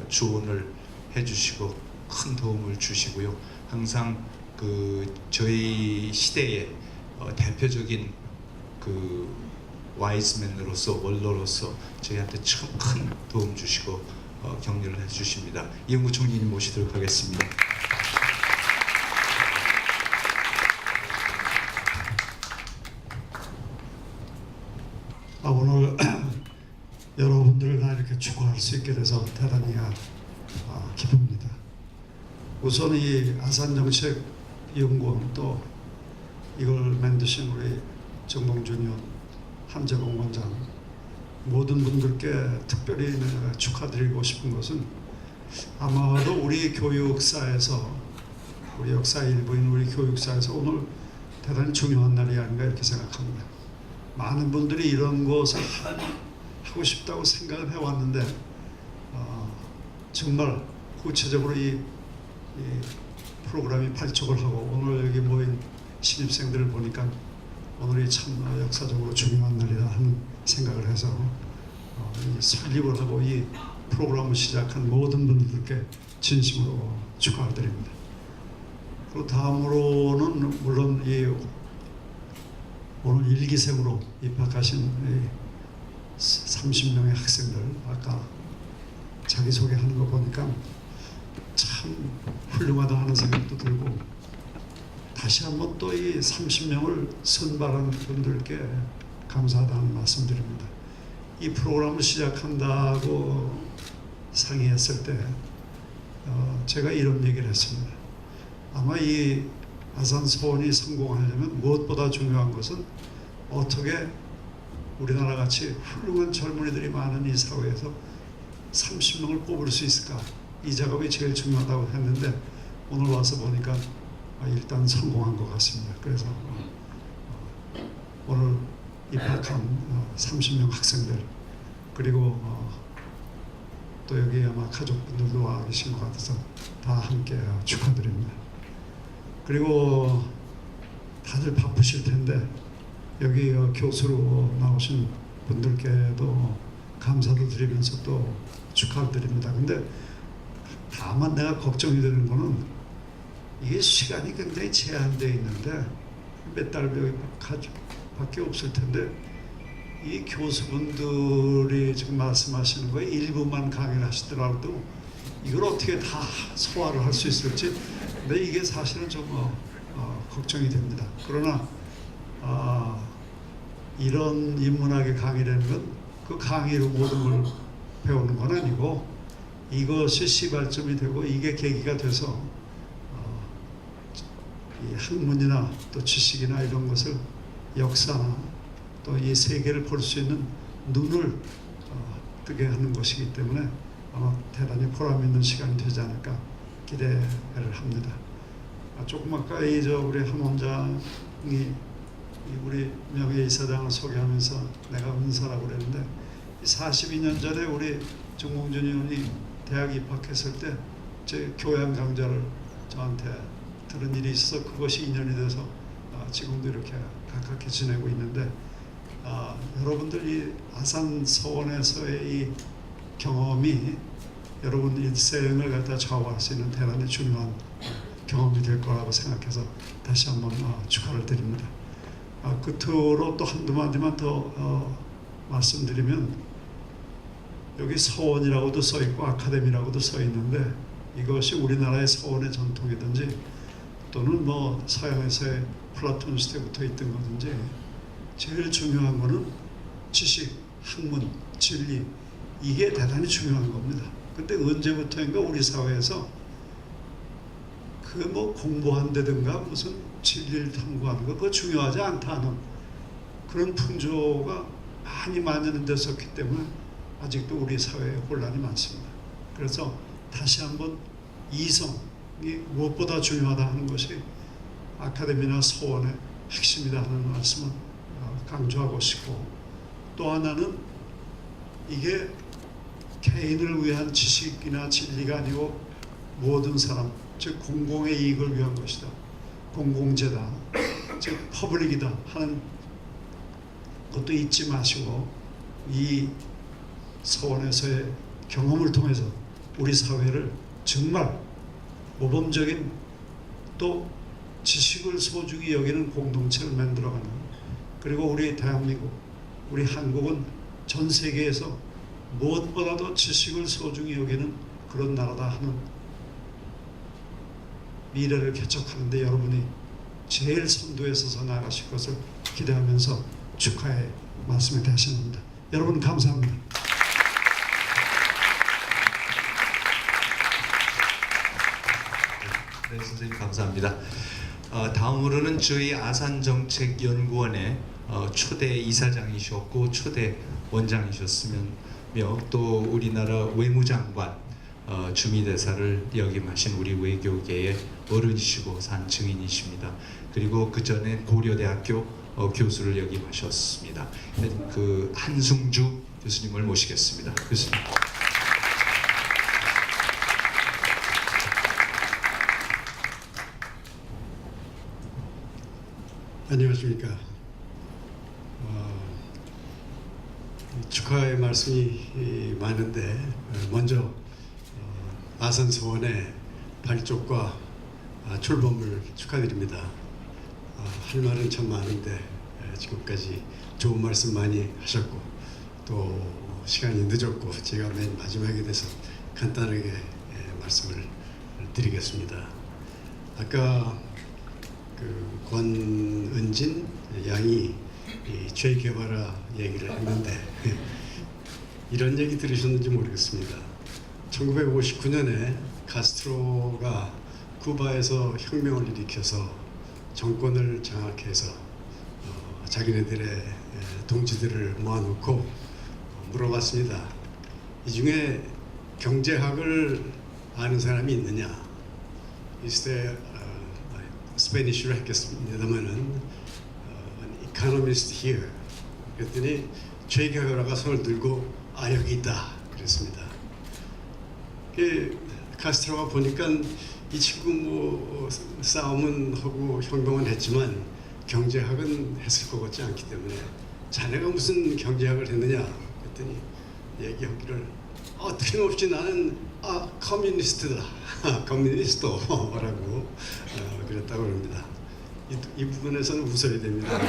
조언을 해주시고 큰 도움을 주시고요. 항상 저희 시대의 대표적인 와이즈맨으로서 원로로서 저희한테 참 큰 도움 주시고 격려를 해주십니다. 이용구 총리님 모시도록 하겠습니다. 오늘 여러분들과 이렇게 축구할 수 있게 돼서 대단히 기쁩니다. 우선 이 아산정책연구원 또 이걸 만드신 우리 정봉준 의원, 함재봉 원장 모든 분들께 특별히 내가 축하드리고 싶은 것은 아마도 우리 교육사에서 우리 역사 일부인 우리 교육사에서 오늘 대단히 중요한 날이 아닌가 이렇게 생각합니다. 많은 분들이 이런 것을 하고 싶다고 생각을 해왔는데 정말 구체적으로 이 프로그램이 발족을 하고 오늘 여기 모인 신입생들을 보니까 오늘이 참 역사적으로 중요한 날이다 하는 생각을 해서 이 설립을 하고 이 프로그램을 시작한 모든 분들께 진심으로 축하를 드립니다. 그리고 다음으로는 물론 이 오늘 일기생으로 입학하신 이 30명의 학생들 아까 자기소개하는 거 보니까 참 훌륭하다 하는 생각도 들고 다시 한번 또 이 30명을 선발한 분들께 감사하다는 말씀드립니다. 이 프로그램을 시작한다고 상의했을 때 제가 이런 얘기를 했습니다. 아마 이 아산서원이 성공하려면 무엇보다 중요한 것은 어떻게 우리나라 같이 훌륭한 젊은이들이 많은 이 사회에서 30명을 뽑을 수 있을까? 이 작업이 제일 중요하다고 했는데 오늘 와서 보니까 일단 성공한 것 같습니다. 그래서 오늘 입학한 30명 학생들 그리고 또 여기 아마 가족분들도 와 계신 것 같아서 다 함께 축하드립니다. 그리고 다들 바쁘실 텐데 여기 교수로 나오신 분들께도 감사도 드리면서 또 축하를 드립니다. 근데 다만 내가 걱정이 되는 거는 이게 시간이 굉장히 제한되어 있는데 몇 달밖에 없을 텐데 이 교수분들이 지금 말씀하시는 거에 일부만 강의를 하시더라도 이걸 어떻게 다 소화를 할 수 있을지 근데 이게 사실은 좀 걱정이 됩니다. 그러나 이런 인문학의 강의라는 건 그 강의로 모든 걸 배우는 건 아니고 이것이 시발점이 되고 이게 계기가 돼서 이 학문이나 또 지식이나 이런 것을 역사나 또 이 세계를 볼 수 있는 눈을 뜨게 하는 것이기 때문에 아마 대단히 보람 있는 시간이 되지 않을까 기대를 합니다. 조금 아까 우리 함 원장이 우리 명예이사장을 소개하면서 내가 은사라고 그랬는데 42년 전에 우리 정몽준 의원이 대학 입학했을 때 제 교양 강좌를 저한테 들은 일이 있어서 그것이 인연이 돼서 지금도 이렇게 가깝게 지내고 있는데 여러분들 이 아산서원에서의 이 경험이 여러분 일생을 갖다 좌우할 수 있는 대단히 중요한 경험이 될 거라고 생각해서 다시 한번 축하를 드립니다. 끝으로 또 한두 마디만 더 말씀드리면 여기 서원이라고도 써있고 아카데미라고도 써있는데 이것이 우리나라의 서원의 전통이든지 또는 뭐 서양에서의 플라톤 시대부터 있던 거든지 제일 중요한 거는 지식, 학문, 진리 이게 대단히 중요한 겁니다. 근데 언제부터인가 우리 사회에서 그 뭐 공부한다든가 무슨 진리를 탐구하는 거 그거 중요하지 않다는 그런 풍조가 많이 만연됐었기 때문에 아직도 우리 사회에 혼란이 많습니다. 그래서 다시 한번 이성이 무엇보다 중요하다 하는 것이 아카데미나 서원의 핵심이다 하는 말씀을 강조하고 싶고 또 하나는 이게 개인을 위한 지식이나 진리가 아니고 모든 사람 즉 공공의 이익을 위한 것이다. 공공재다. 즉 퍼블릭이다 하는 것도 잊지 마시고 이 서원에서의 경험을 통해서 우리 사회를 정말 모범적인 또 지식을 소중히 여기는 공동체를 만들어가는 그리고 우리 대한민국, 우리 한국은 전 세계에서 무엇보다도 지식을 소중히 여기는 그런 나라다 하는 미래를 개척하는데 여러분이 제일 선두에 서서 나가실 것을 기대하면서 축하의 말씀을 다시 합니다. 여러분 감사합니다. 네, 선생님 감사합니다. 다음으로는 저희 아산정책연구원의 초대 이사장이셨고 초대 원장이셨으며 또 우리나라 외무장관 주미대사를 역임하신 우리 외교계의 어른이시고 산 증인이십니다. 그리고 그 전에 고려대학교 교수를 역임하셨습니다. 그 한승주 교수님을 모시겠습니다. 교수님. 안녕하십니까. 축하의 말씀이 많은데 먼저 아산서원의 발족과 출범을 축하드립니다. 할 말은 참 많은데 지금까지 좋은 말씀 많이 하셨고 또 시간이 늦었고 제가 맨 마지막에 대해서 간단하게 말씀을 드리겠습니다. 아까 그 권은진 양이 제 게바라 얘기를 했는데 이런 얘기 들으셨는지 모르겠습니다. 1959년에 카스트로가 쿠바에서 혁명을 일으켜서 정권을 장악해서 자기네들의 동지들을 모아놓고 물어봤습니다. 이 중에 경제학을 아는 사람이 있느냐? 이때 스페니쉬로 했겠습니다만은 economist here 그랬더니 제 게바라가 손을 들고 여기 있다 그랬습니다. 카스트로가 보니까 이 친구 뭐 싸움은 하고 혁명은 했지만 경제학은 했을 것 같지 않기 때문에 자네가 무슨 경제학을 했느냐 그랬더니 얘기하기를 틀림없이 나는 커뮤니스트다 커뮤니스트라고 그랬다고 합니다. 이 부분에서는 웃어야 됩니다.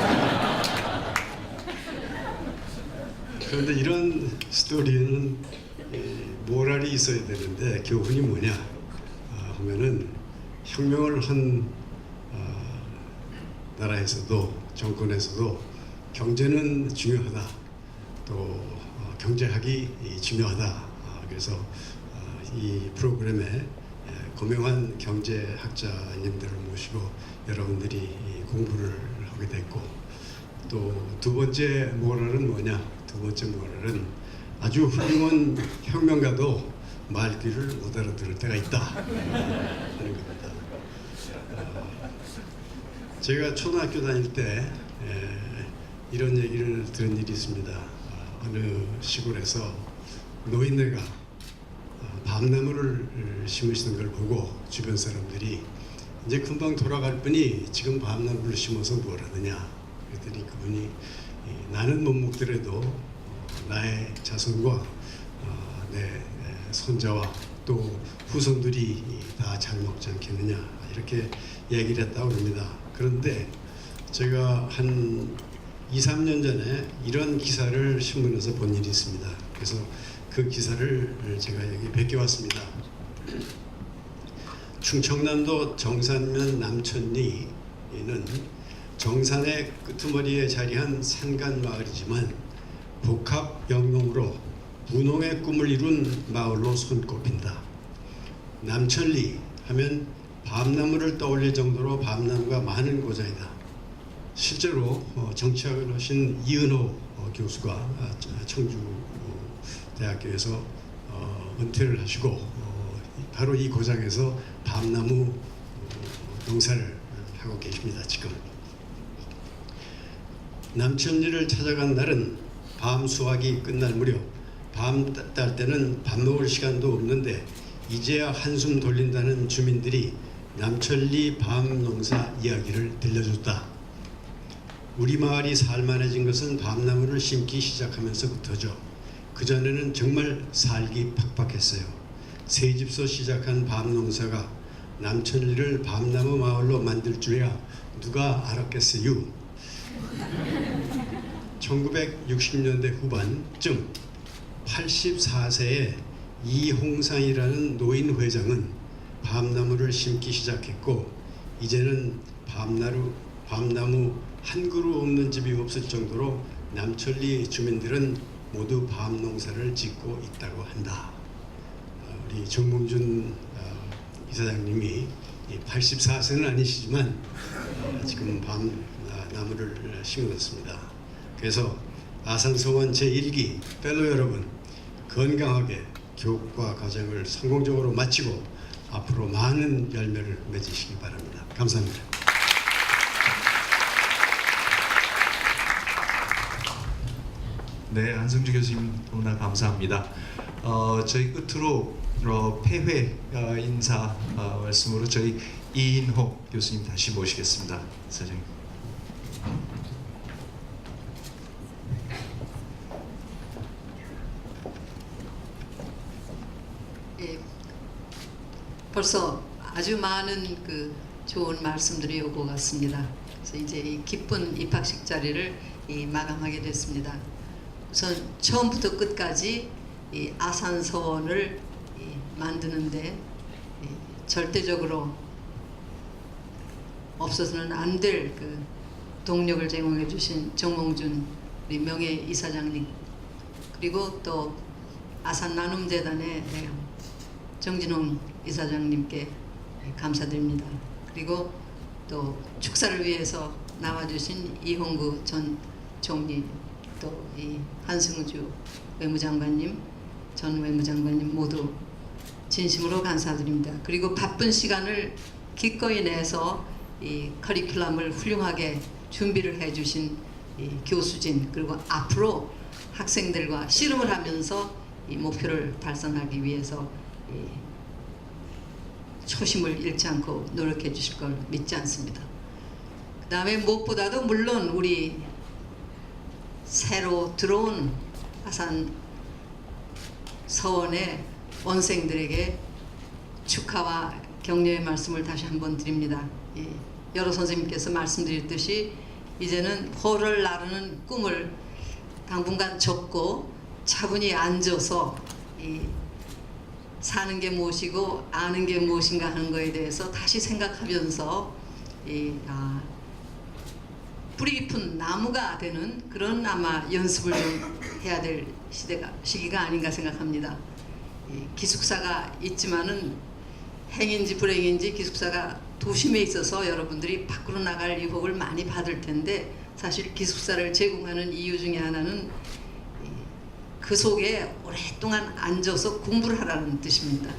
그런데 이런 스토리는 모랄이 있어야 되는데 교훈이 뭐냐 하면은 혁명을 한 나라에서도 정권에서도 경제는 중요하다 또 경제학이 중요하다 그래서 이 프로그램에 고명한 경제학자님들을 모시고 여러분들이 공부를 하게 됐고 또 두 번째 모랄은 뭐냐 두 번째 모랄은 아주 훌륭한 혁명가도 말귀를 못 알아들을 때가 있다 하는 겁니다. 제가 초등학교 다닐 때 이런 얘기를 들은 일이 있습니다. 어느 시골에서 노인네가 밤나무를 심으시는 걸 보고 주변 사람들이 이제 금방 돌아갈 뿐이 지금 밤나무를 심어서 뭘 하느냐 그랬더니 그분이 나는 못 먹더라도 나의 자손과 내 손자와 또 후손들이 다 잘 먹지 않겠느냐 이렇게 얘기를 했다고 합니다. 그런데 제가 한 2, 3년 전에 이런 기사를 신문에서 본 일이 있습니다. 그래서 그 기사를 제가 여기 베껴왔습니다. 충청남도 정산면 남천리는 정산의 끄트머리에 자리한 산간마을이지만 복합 영농으로 분홍의 꿈을 이룬 마을로 손꼽힌다. 남천리 하면 밤나무를 떠올릴 정도로 밤나무가 많은 고장이다. 실제로 정치학을 하신 이은호 교수가 청주대학교에서 은퇴를 하시고 바로 이 고장에서 밤나무 농사를 하고 계십니다. 지금 남천리를 찾아간 날은 밤 수확이 끝날 무렵 밤 딸 때는 밥 먹을 시간도 없는데 이제야 한숨 돌린다는 주민들이 남천리 밤 농사 이야기를 들려줬다. 우리 마을이 살만해진 것은 밤나무를 심기 시작하면서부터죠. 그전에는 정말 살기 팍팍했어요. 새 집서 시작한 밤 농사가 남천리를 밤나무 마을로 만들 줄이야 누가 알았겠어요. 1960년대 후반쯤 84세의 이홍상이라는 노인 회장은 밤나무를 심기 시작했고 이제는 밤나무 한 그루 없는 집이 없을 정도로 남천리 주민들은 모두 밤 농사를 짓고 있다고 한다. 우리 정몽준 이사장님이 84세는 아니시지만 지금 밤 나무를 심어뒀습니다. 그래서 아산서원 제1기 펠로 여러분 건강하게 교육과 과정을 성공적으로 마치고 앞으로 많은 열매를 맺으시기 바랍니다. 감사합니다. 네, 한승주 교수님 너무나 감사합니다. 저희 끝으로 폐회 인사 말씀으로 저희 이인호 교수님 다시 모시겠습니다. 사장님. 예, 벌써 아주 많은 그 좋은 말씀들이 오고 갔습니다. 그래서 이제 이 기쁜 입학식 자리를 마감하게 됐습니다. 우선 처음부터 끝까지 이 아산서원을 만드는데 절대적으로 없어서는 안 될 그 동력을 제공해 주신 정몽준 우리 명예 이사장님, 그리고 또 아산 나눔재단의 정진홍 이사장님께 감사드립니다. 그리고 또 축사를 위해서 나와주신 이홍구 전 총리, 또 이 한승주 외무장관님, 전 외무장관님 모두 진심으로 감사드립니다. 그리고 바쁜 시간을 기꺼이 내서 이 커리큘럼을 훌륭하게 준비를 해주신 이 교수진, 그리고 앞으로 학생들과 씨름을 하면서 이 목표를 달성하기 위해서 이 초심을 잃지 않고 노력해 주실 걸 믿지 않습니다. 그 다음에 무엇보다도 물론 우리 새로 들어온 아산 서원의 원생들에게 축하와 격려의 말씀을 다시 한번 드립니다. 여러 선생님께서 말씀드렸듯이 이제는 포를 나르는 꿈을 당분간 접고 차분히 앉아서 사는 게 무엇이고 아는 게 무엇인가 하는 것에 대해서 다시 생각하면서 뿌리 깊은 나무가 되는 그런 아마 연습을 좀 해야 될 시기가 아닌가 생각합니다. 기숙사가 있지만은 행인지 불행인지 기숙사가 도심에 있어서 여러분들이 밖으로 나갈 유혹을 많이 받을 텐데, 사실 기숙사를 제공하는 이유 중에 하나는 그 속에 오랫동안 앉아서 공부를 하라는 뜻입니다.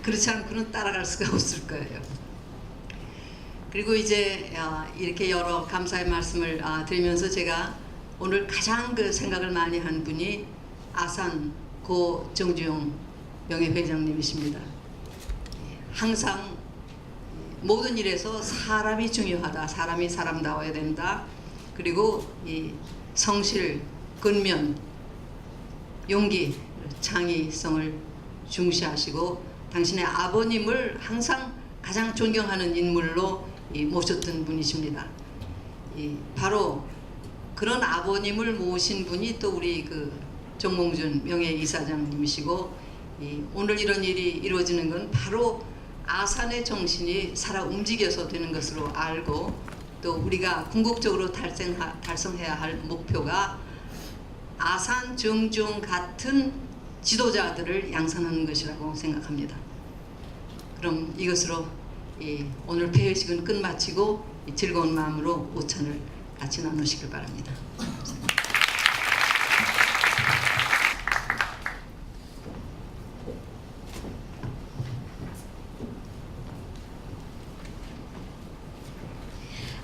그렇지 않고는 따라갈 수가 없을 거예요. 그리고 이제 이렇게 여러 감사의 말씀을 드리면서 제가 오늘 가장 그 생각을 많이 한 분이 아산 고 정주영 명예회장님이십니다. 항상 모든 일에서 사람이 중요하다, 사람이 사람다워야 된다, 그리고 이 성실, 근면, 용기, 창의성을 중시하시고 당신의 아버님을 항상 가장 존경하는 인물로 모셨던 분이십니다. 바로 그런 아버님을 모신 분이 또 우리 그 정몽준 명예이사장님이시고, 오늘 이런 일이 이루어지는 건 바로 아산의 정신이 살아 움직여서 되는 것으로 알고, 또 우리가 궁극적으로 달성해야 할 목표가 아산 정주영 같은 지도자들을 양산하는 것이라고 생각합니다. 그럼 이것으로 오늘 폐회식은 끝마치고 즐거운 마음으로 오찬을 같이 나누시길 바랍니다.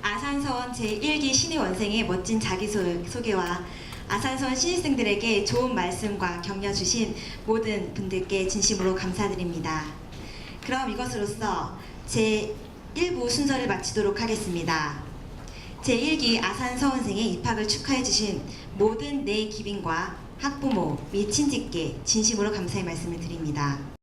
아산서원 제1기 신입원생의 멋진 자기소개와 아산서원 신입생들에게 좋은 말씀과 격려 주신 모든 분들께 진심으로 감사드립니다. 그럼 이것으로써 제1부 순서를 마치도록 하겠습니다. 제1기 아산서원생의 입학을 축하해 주신 모든 내 기빈과 학부모 및 친직께 진심으로 감사의 말씀을 드립니다.